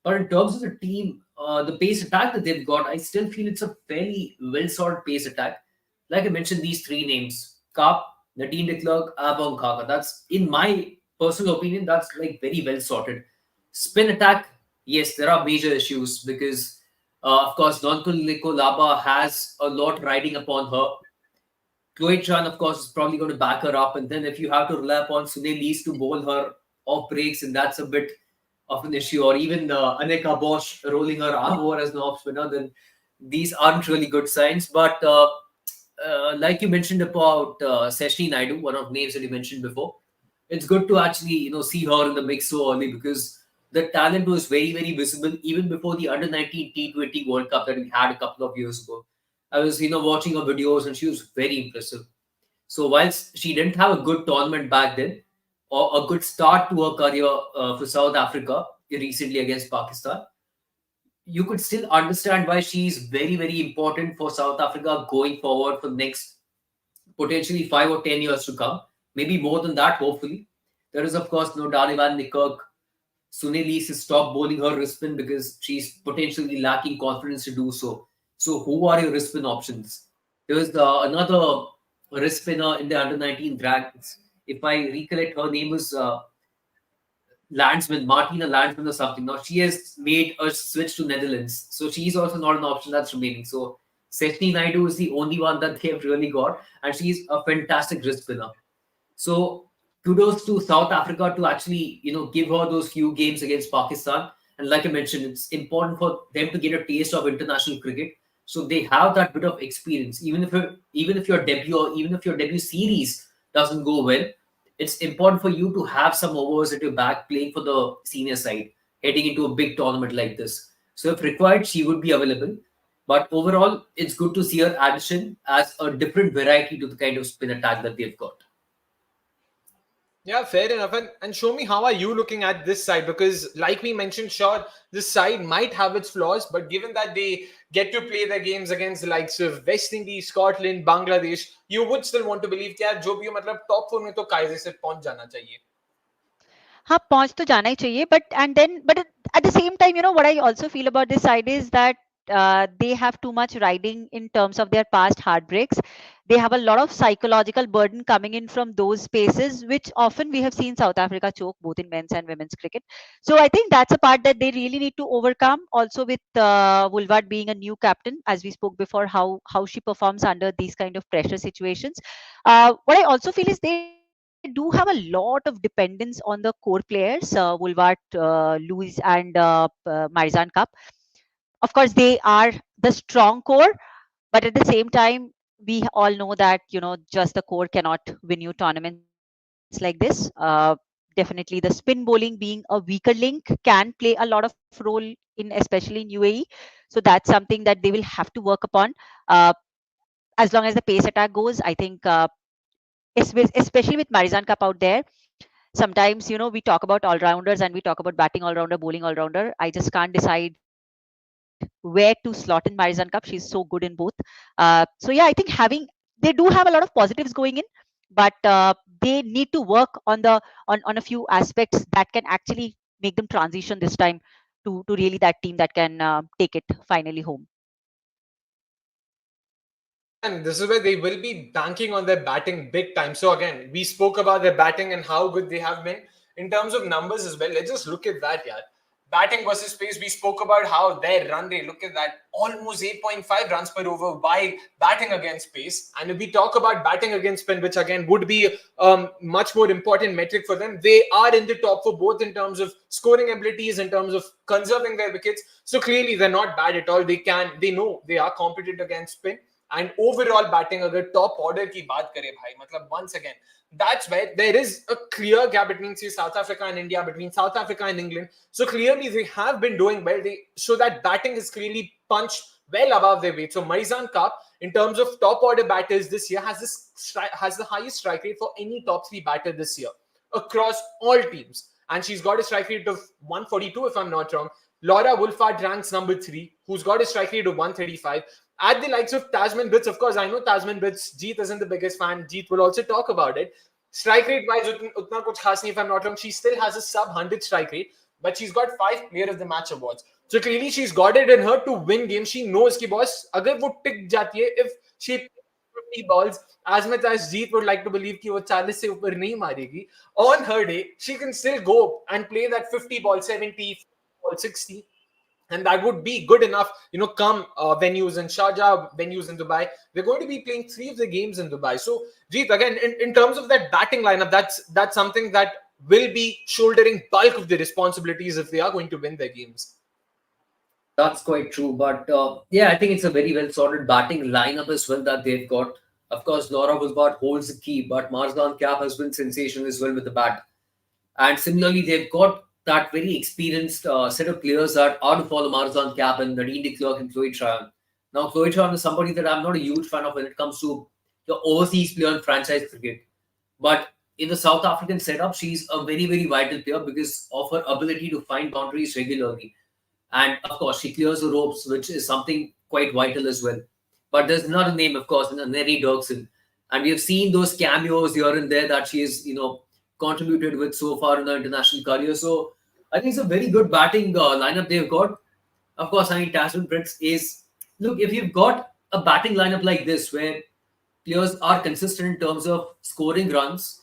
But in terms of the team, the pace attack that they've got, I still feel it's a fairly well-sorted pace attack. Like I mentioned, these three names: Carp, Nadine de Klerk, Abong Khaka. That's, in my personal opinion, that's like very well sorted. Spin attack, yes, there are major issues because of course, Nonkuliko Laba has a lot riding upon her. Chloe Chan, of course, is probably going to back her up. And then if you have to rely upon Sunil Lees to bowl her off breaks, and that's a bit of an issue, or even Aneka Bosch rolling her arm over as an off spinner, then these aren't really good signs. But like you mentioned about Seshni Naidu, one of the names that you mentioned before, it's good to actually see her in the mix so early because the talent was very, very visible even before the under 19 T20 World Cup that we had a couple of years ago. I was watching her videos and she was very impressive. So whilst she didn't have a good tournament back then or a good start to her career for South Africa recently against Pakistan, you could still understand why she's very, very important for South Africa going forward for the next potentially 5 or 10 years to come. Maybe more than that, hopefully. There is, of course, no Dali van Niekerk. Sunil Lees has stopped bowling her wrist spin because she's potentially lacking confidence to do so. So, who are your wrist spin options? There was another wrist spinner in the under 19 Dragons. If I recollect, her name was Landsman, Martina Landsman or something. Now, she has made a switch to Netherlands. So, she's also not an option that's remaining. So, Seshni Naidu is the only one that they have really got, and she's a fantastic wrist spinner. So kudos to South Africa to actually, give her those few games against Pakistan. And like I mentioned, it's important for them to get a taste of international cricket. So they have that bit of experience. Even if your debut or even if your debut series doesn't go well, it's important for you to have some overs at your back playing for the senior side, heading into a big tournament like this. So if required, she would be available. But overall, it's good to see her addition as a different variety to the kind of spin attack that they've got. Yeah, fair enough. And show me, how are you looking at this side? Because like we mentioned, sure, this side might have its flaws, but given that they get to play their games against the likes of West Indies, Scotland, Bangladesh, you would still want to believe that जो भी हो, मतलब top 4 में तो कायदे से पहुंच जाना चाहिए. हाँ पहुंच तो जाना ही चाहिए but at the same time what I also feel about this side is that they have too much riding in terms of their past heartbreaks. They have a lot of psychological burden coming in from those spaces, which often we have seen South Africa choke both in men's and women's cricket. So I think that's a part that they really need to overcome. Also with Woolward being a new captain, as we spoke before, how she performs under these kind of pressure situations. What I also feel is they do have a lot of dependence on the core players, Woolward, Louis, and Marizan Cup. Of course, they are the strong core, but at the same time, we all know that just the core cannot win you tournaments like this. Definitely the spin bowling being a weaker link can play a lot of role in, especially in UAE. So that's something that they will have to work upon. uh, as long as the pace attack goes, I think, especially with Marizan Cup out there, sometimes we talk about all rounders and we talk about batting all rounder, bowling all rounder. I just can't decide where to slot in Marizan Cup. She's so good in both. So yeah, I think they do have a lot of positives going in, but they need to work on on a few aspects that can actually make them transition this time to really that team that can take it finally home. And this is where they will be banking on their batting big time. So again, we spoke about their batting and how good they have been in terms of numbers as well. Let's just look at that, yeah. Batting versus pace, we spoke about how their run rate, look at that, almost 8.5 runs per over while batting against pace. And if we talk about batting against spin, which again would be much more important metric for them, they are in the top for both in terms of scoring abilities, in terms of conserving their wickets. So clearly they're not bad at all. They know they are competent against spin. And overall batting, अगर top order की बात करें भाई, मतलब once again, that's where there is a clear gap between say South Africa and India, between South Africa and England. So clearly they have been doing well. They show that batting is clearly punched well above their weight. So Marizan Cup, in terms of top order batters this year, has the highest strike rate for any top three batter this year across all teams. And she's got a strike rate of 142, if I'm not wrong. Laura Wolfhard ranks number 3, who's got a strike rate of 135. At the likes of Tasman Bits, of course, I know Tasman Bits, Jeet isn't the biggest fan. Jeet will also talk about it. Strike rate wise, utna kuch khas nahi, if I'm not wrong. She still has a sub 100 strike rate, but she's got 5 Player of the Match awards. So clearly, she's got it in her to win games. She knows ki boss, agar wo tick jati hai, if she 50 balls, as much as Jeet would like to believe ki wo 40 se upar nahi maregi, on her day, she can still go and play that 50 ball, 70 ball, 60. And that would be good enough, come venues in Sharjah, venues in Dubai. We're going to be playing 3 of the games in Dubai. So, Jeet, again, in terms of that batting lineup, that's something that will be shouldering bulk of the responsibilities if they are going to win their games. That's quite true. But yeah, I think it's a very well sorted batting lineup as well that they've got. Of course, Laura Wolfhard holds the key, but Marzdan Cap has been sensational as well with the bat. And similarly, they've got that very experienced set of players that are to follow Marzdan Cap and Nadine de Klerk and Chloe Tryon. Now, Chloe Tryon is somebody that I'm not a huge fan of when it comes to the overseas player in franchise cricket. But in the South African setup, she's a very, very vital player because of her ability to find boundaries regularly. And of course, she clears the ropes, which is something quite vital as well. But there's another name, of course, Neri Dirksen. And we have seen those cameos here and there that she has, contributed with so far in her international career. So I think it's a very good batting lineup they've got. Of course, I mean, Tasman Prince is, look, if you've got a batting lineup like this where players are consistent in terms of scoring runs,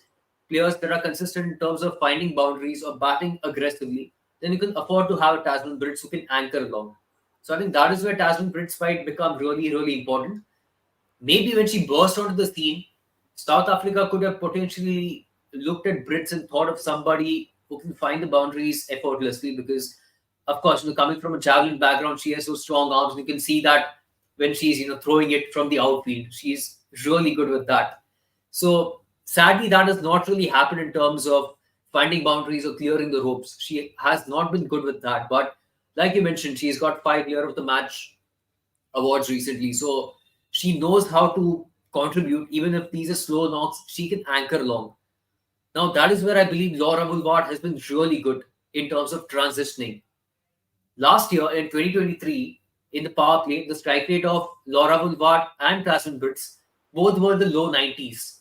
players that are consistent in terms of finding boundaries or batting aggressively, then you can afford to have a Tasman Brits who can anchor along. So I think that is where Tasman Brits might become really, really important. Maybe when she burst onto the scene, South Africa could have potentially looked at Brits and thought of somebody who can find the boundaries effortlessly because, of course, coming from a javelin background, she has those strong arms. You can see that when she's, throwing it from the outfield. She's really good with that. So sadly, that has not really happened in terms of finding boundaries or clearing the ropes. She has not been good with that. But like you mentioned, she's got 5 Player of the Match awards recently. So she knows how to contribute. Even if these are slow knocks, she can anchor along. Now, that is where I believe Laura Wolfhard has been really good in terms of transitioning. Last year in 2023, in the power play, the strike rate of Laura Wolfhard and Tasman Brits both were in the low 90s.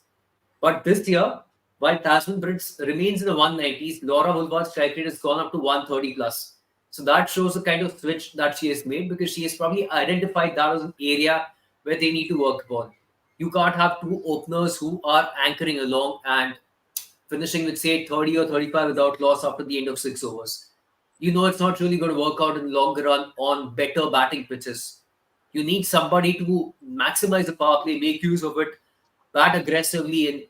But this year, while Tasman Brits remains in the 190s, Laura Wolfhard's strike rate has gone up to 130 plus. So that shows the kind of switch that she has made because she has probably identified that as an area where they need to work upon. You can't have two openers who are anchoring along and finishing with, say, 30 or 35 without loss after the end of 6 overs. It's not really going to work out in the long run on better batting pitches. You need somebody to maximize the power play, make use of it, bat aggressively, and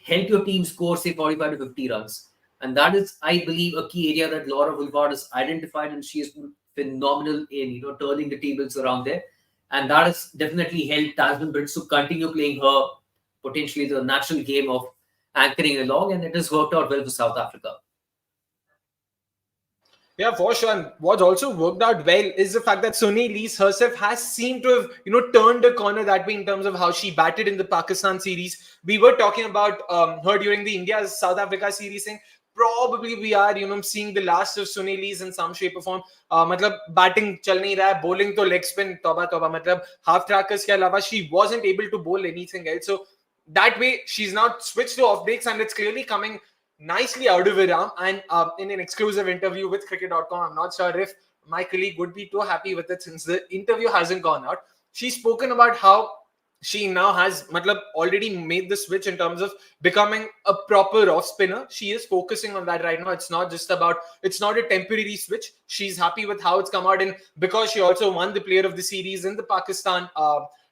help your team score, say, 45 to 50 runs. And that is, I believe, a key area that Laura Wolfhard has identified, and she has been phenomenal in, turning the tables around there. and that has definitely helped Tasman Brits to continue playing her potentially the natural game of anchoring along, and it has worked out well for South Africa. Yeah, for sure. And what's also worked out well is the fact that Soumi Lee herself has seemed to have, turned a corner that way in terms of how she batted in the Pakistan series. We were talking about her during the India South Africa series, saying probably we are, seeing the last of Soumi Lee's in some shape or form. मतलब batting चल नहीं रहा है, bowling तो leg spin तौबा तौबा, मतलब half trackers के अलावा she wasn't able to bowl anything else. So that way she's now switched to off breaks, and it's clearly coming nicely out of her arm. And in an exclusive interview with cricket.com, I'm not sure if my colleague would be too happy with it since the interview hasn't gone out. She's spoken about how she now has already made the switch in terms of becoming a proper off spinner. She is focusing on that right now. It's not a temporary switch. She's happy with how it's come out, and because she also won the player of the series in the Pakistan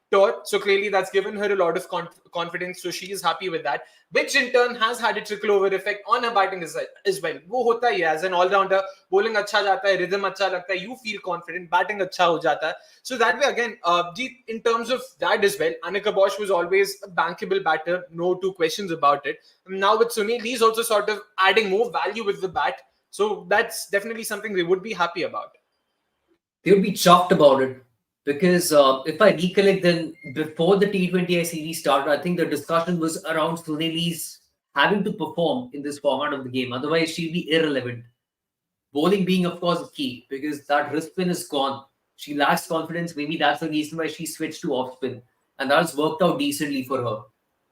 tour, so clearly that's given her a lot of confidence. So she is happy with that, which in turn has had a trickle over effect on her batting as well. वो होता ही है as an all-rounder. Bowling अच्छा जाता है, rhythm अच्छा लगता है, you feel confident, batting अच्छा हो जाता है. So that way again, Jeet, in terms of that as well, Annika Bosch was always a bankable batter, no two questions about it. Now with Soumi Lee's also sort of adding more value with the bat, so that's definitely something they would be happy about. They would be chuffed about it because if I recollect, then before the T20I series started, I think the discussion was around Sunili's having to perform in this format of the game. Otherwise, she'll be irrelevant. Bowling being, of course, key because that wrist spin is gone. She lacks confidence. Maybe that's the reason why she switched to off spin, and that has worked out decently for her.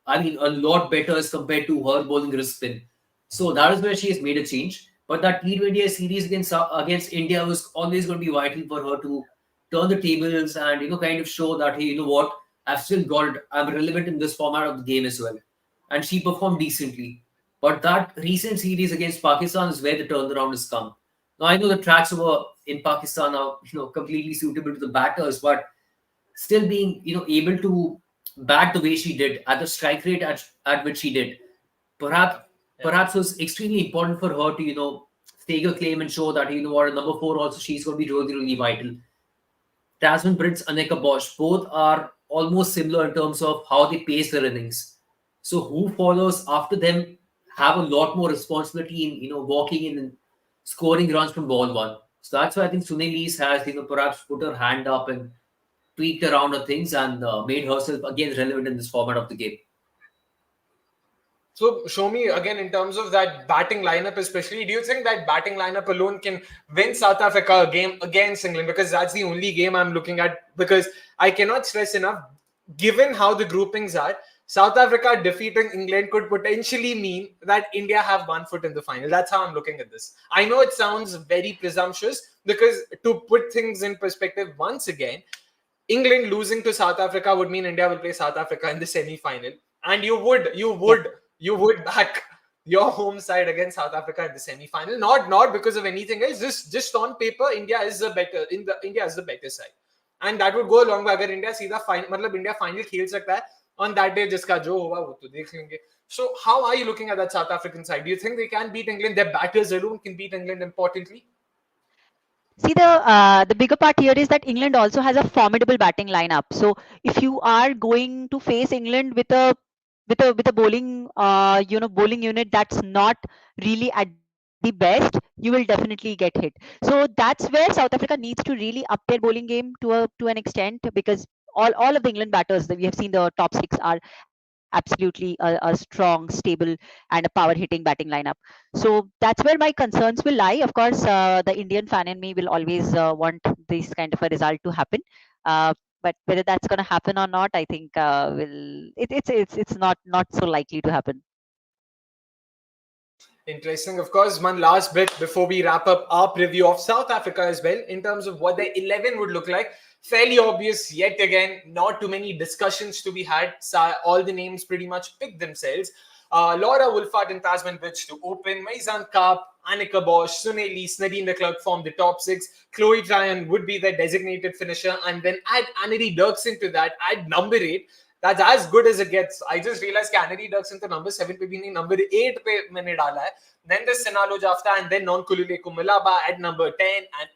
I mean, a lot better as compared to her bowling wrist spin. So that is where she has made a change. But that T20I series against India was always going to be vital for her to turn the tables and kind of show that, hey, you know what, I've still got it. I'm relevant in this format of the game as well. And she performed decently. But that recent series against Pakistan is where the turnaround has come. Now I know the tracks over in Pakistan are completely suitable to the batters, but still being able to bat the way she did at the strike rate at which she did, perhaps perhaps was extremely important for her to stake a claim and show that what, at number 4 also she's going to be really really vital. Tasman Brits, Aneka Bosch, both are almost similar in terms of how they pace their innings. So who follows after them have a lot more responsibility in walking in and scoring runs from ball one. So that's why I think Sunil Lees has perhaps put her hand up and tweaked around her things and made herself again relevant in this format of the game. So show me again in terms of that batting lineup, especially. Do you think that batting lineup alone can win South Africa a game against England? Because that's the only game I'm looking at. Because I cannot stress enough, given how the groupings are, South Africa defeating England could potentially mean that India have 1 foot in the final. That's how I'm looking at this. I know it sounds very presumptuous because to put things in perspective once again, England losing to South Africa would mean India will play South Africa in the semi-final, and you would back your home side against South Africa in the semi-final, not because of anything else. Just on paper, India is the better side, and that would go a long way. अगर India सीधा final India final खेल सकता है on that day, जिसका जो होगा वो तो देख लेंगे. So how are you looking at that South African side? Do you think they can beat England? Their batters alone can beat England importantly? See, the bigger part here is that England also has a formidable batting lineup. So if you are going to face England with a bowling bowling unit that's not really at the best, you will definitely get hit. So that's where South Africa needs to really up their bowling game to an extent, because all of the England batters that we have seen, the top 6 are absolutely a strong, stable, and a power hitting batting lineup. So that's where my concerns will lie. Of course, the Indian fan in me will always want this kind of a result to happen. But whether that's going to happen or not, I think it's not so likely to happen. Interesting. Of course, one last bit before we wrap up our preview of South Africa as well, in terms of what the 11 would look like. Fairly obvious yet again, not too many discussions to be had. All the names pretty much pick themselves. Laura Wolfart and Tasman Brits to open. Maizan Kaap, Annika Bosch, Suneli, Nadine de Klerk form the top 6. Chloe Tryon would be their designated finisher. And then add Annery Dirks into that, add number 8. That's as good as it gets. I just realized Annery Dirks into number 7 pe bhi nahi, number 8 pe maine dala hai. Then there's Senalo Jafta and then Non Kulule Kumalaba at number 10 and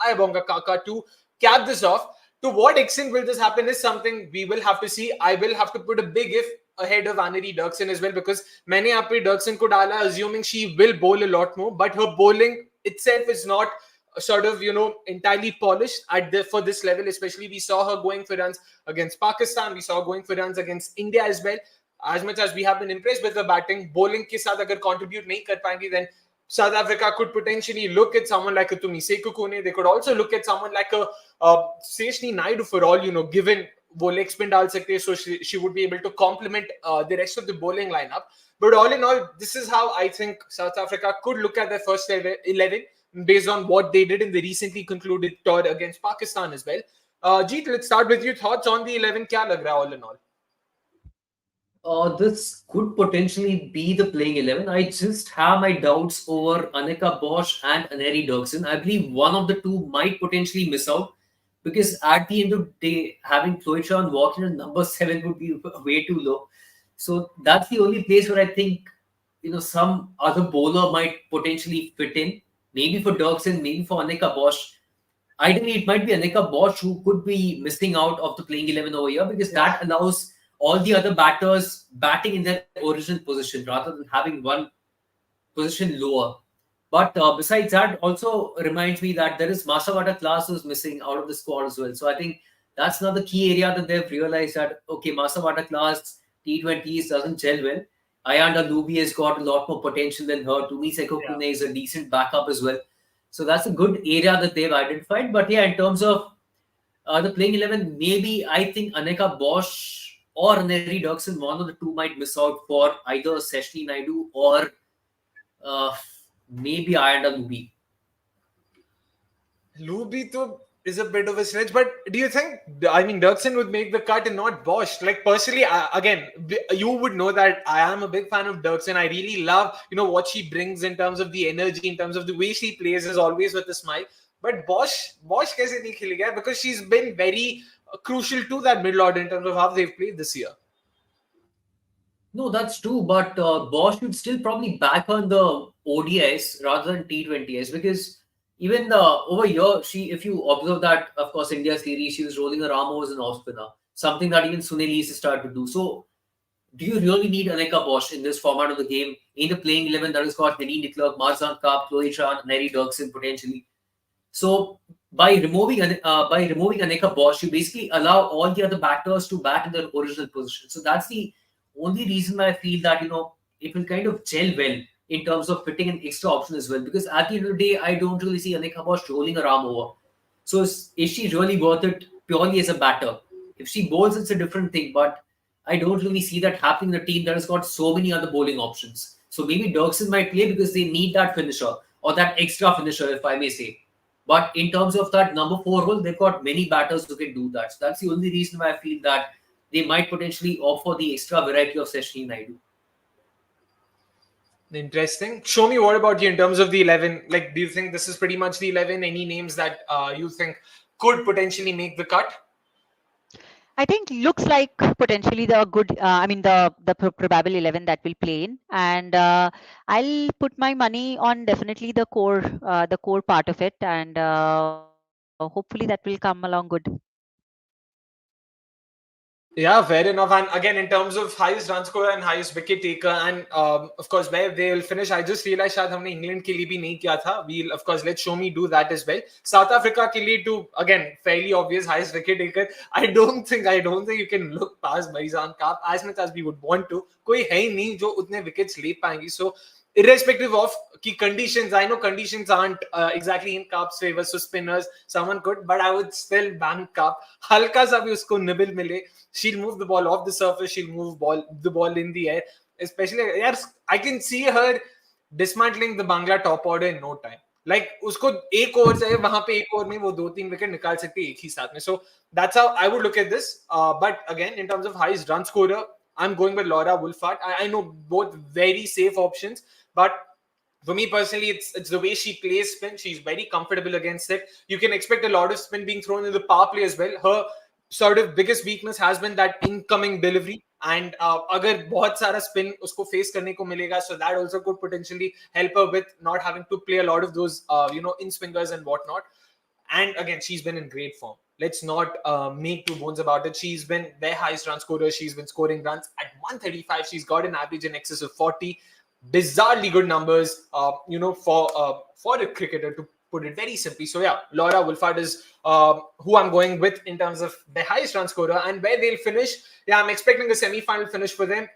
Ayabonga Kaka to cap this off. To what extent will this happen is something we will have to see. I will have to put a big if ahead of Anneri Dirksen as well, because many aapne Dirksen ko dala assuming she will bowl a lot more, but her bowling itself is not sort of entirely polished for this level. Especially we saw her going for runs against Pakistan, we saw her going for runs against India as well. As much as we have been impressed with the batting, bowling ke saath agar contribute nahi kar paएंगी, then South Africa could potentially look at someone like a Tumi Sekukune. They could also look at someone like a Seshni Naidu for all, given वो leg spin डाल सकते हैं, so she would be able to complement the rest of the bowling lineup. But all in all, this is how I think South Africa could look at their first 11 based on what they did in the recently concluded tour against Pakistan as well. Jeet, let's start with your thoughts on the 11. क्या लग रहा है all in all? This could potentially be the playing 11. I just have my doubts over Annika Bosch and Anneri Dirksen. I believe one of the two might potentially miss out, because at the end of the day, having Chloe walking in number 7 would be way too low. So that's the only place where I think some other bowler might potentially fit in. Maybe for Dirksen, maybe for Annika Bosch. Ideally, it might be Annika Bosch who could be missing out of the playing 11 over here, because that allows all the other batters batting in their original position rather than having one position lower. But besides that, also reminds me that there is Masawada class who's missing out of the squad as well. So I think that's another key area that they've realized that, okay, Masawada class T20s doesn't gel well. Ayanda Lubi has got a lot more potential than her. Tumi Sekokune is a decent backup as well. So that's a good area that they've identified. But yeah, in terms of the playing 11, maybe I think Aneka Bosch or Anneri Dirksen, one of the two might miss out for either Seshni Naidu or maybe Ayanda Lubi. Lubi to is a bit of a stretch, but do you think, Dirksen would make the cut and not Bosch? Like, personally, again, you would know that I am a big fan of Dirksen. I really love, what she brings in terms of the energy, in terms of the way she plays, is always with a smile. But Bosch kaise nahi kheli because she's been very crucial to that middle order in terms of how they've played this year. No, that's true, but Bosch would still probably back on the ODIs rather than T20s, because even over here, if you observe that, of course, India series, she was rolling her arm as an off spinner, something that even Sunil has started to do. So, do you really need Aneka Bosch in this format of the game, in the playing 11 that has got Nadine de Klerk, Marzan Kaap, Chloe Chan, Anneri Dirksen potentially? So, by removing Aneka Bosch, you basically allow all the other batters to bat in their original position. So that's the only reason why I feel that it will kind of gel well in terms of fitting an extra option as well. Because at the end of the day, I don't really see Aneka Bosch rolling her arm over. So is she really worth it purely as a batter? If she bowls, it's a different thing. But I don't really see that happening in a team that has got so many other bowling options. So maybe Dirksen might play because they need that finisher or that extra finisher, if I may say. But in terms of that number 4 role, they've got many batters who can do that. So that's the only reason why I feel that they might potentially offer the extra variety of Seshni Naidu. Interesting. Show me, what about you in terms of the 11? Like, do you think this is pretty much the 11? Any names that you think could potentially make the cut? I think looks like potentially the good. The probable 11 that will play in, and I'll put my money on definitely the core part of it, and hopefully that will come along good. Yeah, fair enough. And again, in terms of highest run scorer and highest wicket taker, and of course where they will finish, I just realized शायद हमने England के लिए भी नहीं किया था. We'll of course let Soumi do that as well. South Africa के लिए too, again, fairly obvious highest wicket taker. I don't think you can look past Marizan Kaap as much as we would want to. कोई है ही नहीं जो उतने wickets ले पाएंगी. So irrespective of key conditions, I know conditions aren't exactly in Kaap's favor, so spinners, someone could, but I would still ban Kaap. Halka sa bhi usko nibble mile, she'll move the ball off the surface, she'll move the ball in the air. Especially, yes, I can see her dismantling the Bangla top order in no time. Like, उसको एक over चाहिए, वहां पे एक over में वो 2-3 wicket निकाल सकती है एक ही साथ में. So that's how I would look at this. But again, in terms of highest run scorer, I'm going with Laura Wolfart. I know both very safe options, but for me personally, it's the way she plays spin. She's very comfortable against it. You can expect a lot of spin being thrown in the power play as well. Her sort of biggest weakness has been that incoming delivery. And agar bahut sara spin usko face karne ko milega, so that also could potentially help her with not having to play a lot of those in swingers and whatnot. And again, she's been in great form. Let's not make two bones about it. She's been their highest run scorer. She's been scoring runs at 135. She's got an average in excess of 40. Bizarrely good numbers, for a cricketer, to put it very simply. So yeah, Laura Wolford is who I'm going with in terms of the highest run scorer, and where they'll finish. Yeah, I'm expecting a semi-final finish for them.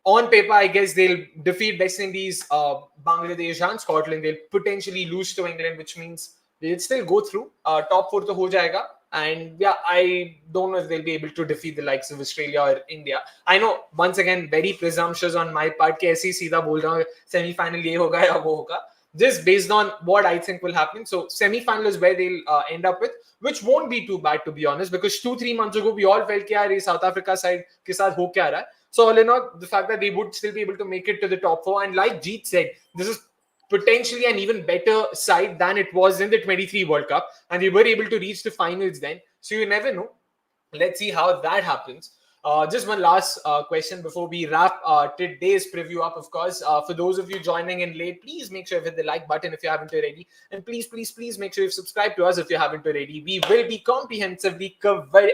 On paper, I guess they'll defeat West Indies, Bangladesh, and Scotland. They'll potentially lose to England, which means they'll still go through. Top four to ho jayega. And yeah, I don't know if they'll be able to defeat the likes of Australia or India. I know, once again, very presumptuous on my part कि ऐसे ही सीधा बोल रहा हूँ semi-final ये होगा या वो होगा. Just based on what I think will happen. So semi-final is where they'll end up with, which won't be too bad, to be honest, because 2-3 months ago we all felt कि यार ये South Africa side के साथ हो क्या रहा है. So all in all, the fact that they would still be able to make it to the top four, and like Jeet said, this is potentially an even better side than it was in the 23 World Cup, and they were able to reach the finals then. So you never know. Let's see how that happens. Just one last question before we wrap today's preview up. Of course, for those of you joining in late, please make sure you hit the like button if you haven't already, and please make sure you subscribe to us if you haven't already. We will be comprehensively covering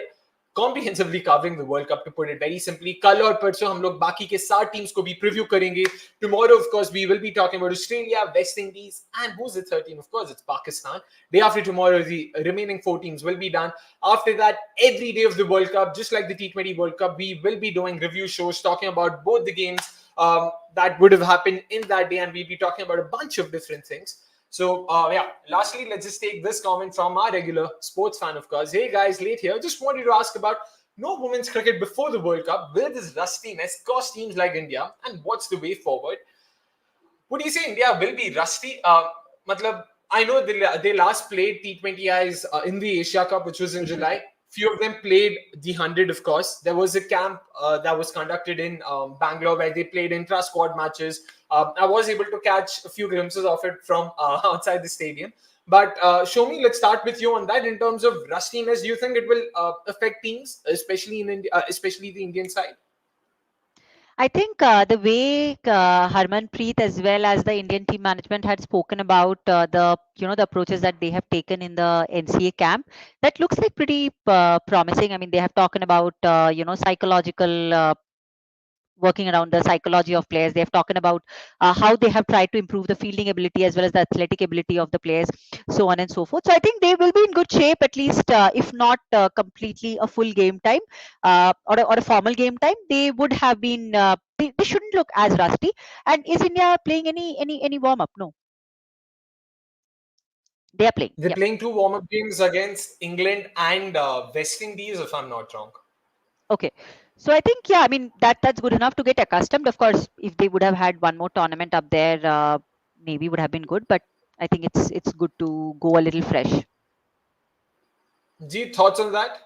the World Cup, to put it very simply. कल और परसों हम लोग बाकी के 7 teams को भी preview करेंगे. Tomorrow, of course, we will be talking about Australia, West Indies, and who's the third team? Of course, it's Pakistan. Day after tomorrow, the remaining 4 teams will be done. After that, every day of the World Cup, just like the T20 World Cup, we will be doing review shows talking about both the games that would have happened in that day, and we'll be talking about a bunch of different things. So, lastly, let's just take this comment from our regular sports fan, of course. Hey guys, late here. Just wanted to ask about no women's cricket before the World Cup. Will this rustiness cost teams like India, and what's the way forward? Would you say India will be rusty? I know they last played T20Is in the Asia Cup, which was in July. Few of them played the 100, of course. There was a camp that was conducted in Bangalore where they played intra-squad matches. I was able to catch a few glimpses of it from outside the stadium. But Soumi, let's start with you on that. In terms of rustiness, do you think it will affect teams, especially in India, especially the Indian side? I think the way Harmanpreet as well as the Indian team management had spoken about the approaches that they have taken in the NCA camp, that looks like pretty promising. I mean, they have talked about psychological working around the psychology of players. They have talked about how they have tried to improve the fielding ability as well as the athletic ability of the players, so on and so forth. So I think they will be in good shape, at least if not completely a full game time or a formal game time. They would have been. They shouldn't look as rusty. And is India playing any warm up? No, they are playing. They're Yep. playing 2 warm-up games against England and West Indies, if I'm not wrong. Okay. So I think, I mean, that's good enough to get accustomed. Of course, if they would have had one more tournament up there, maybe would have been good. But I think it's good to go a little fresh. Jeet, thoughts on that?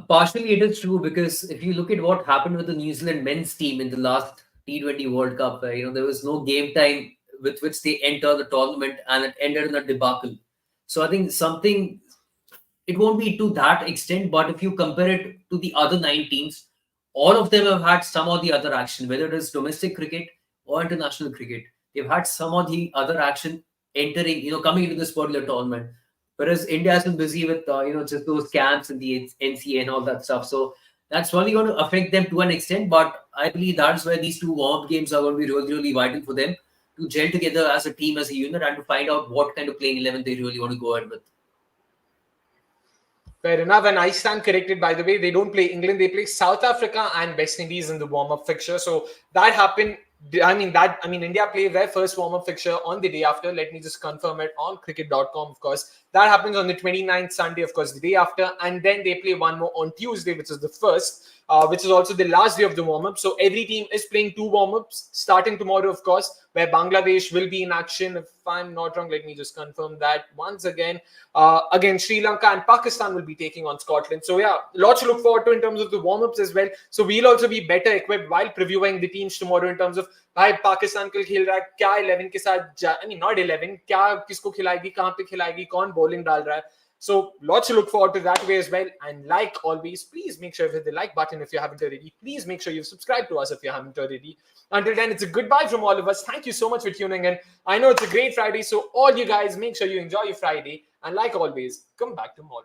Partially it is true, because if you look at what happened with the New Zealand men's team in the last T20 World Cup, there was no game time with which they enter the tournament, and it ended in a debacle. So I think it won't be to that extent, but if you compare it to the other 9 teams, all of them have had some or the other action, whether it is domestic cricket or international cricket. They've had some or the other action entering, coming into this particular tournament. Whereas India has been busy with, just those camps and the NCA and all that stuff. So that's only going to affect them to an extent. But I believe that's where these 2 warm-up games are going to be really, really vital for them to gel together as a team, as a unit, and to find out what kind of playing 11 they really want to go ahead with. Fair enough. And I stand corrected, by the way. They don't play England. They play South Africa and West Indies in the warm-up fixture. So that happened. India played their first warm-up fixture on the day after. Let me just confirm it on cricket.com, of course. That happens on the 29th, Sunday, of course, the day after. And then they play one more on Tuesday, which is the first, which is also the last day of the warm-up. So every team is playing 2 warm-ups starting tomorrow, of course, where Bangladesh will be in action. If I'm not wrong, let me just confirm that once again. Again, Sri Lanka and Pakistan will be taking on Scotland. So yeah, lots to look forward to in terms of the warm-ups as well. So we'll also be better equipped while previewing the teams tomorrow in terms of भाई पाकिस्तान कल खेल रहा है क्या 11 के साथ, not 11, क्या किसको खिलाएगी, कहां पे खिलाएगी, कौन बॉलिंग डाल रहा है. So lots to look forward to that way as well. And like always, please make sure you hit the like button if you haven't already. Please make sure you've subscribed to us if you haven't already. Until then, it's a goodbye from all of us. Thank you so much for tuning in. I know it's a great Friday, so all you guys, make sure you enjoy your Friday. And like always, come back tomorrow.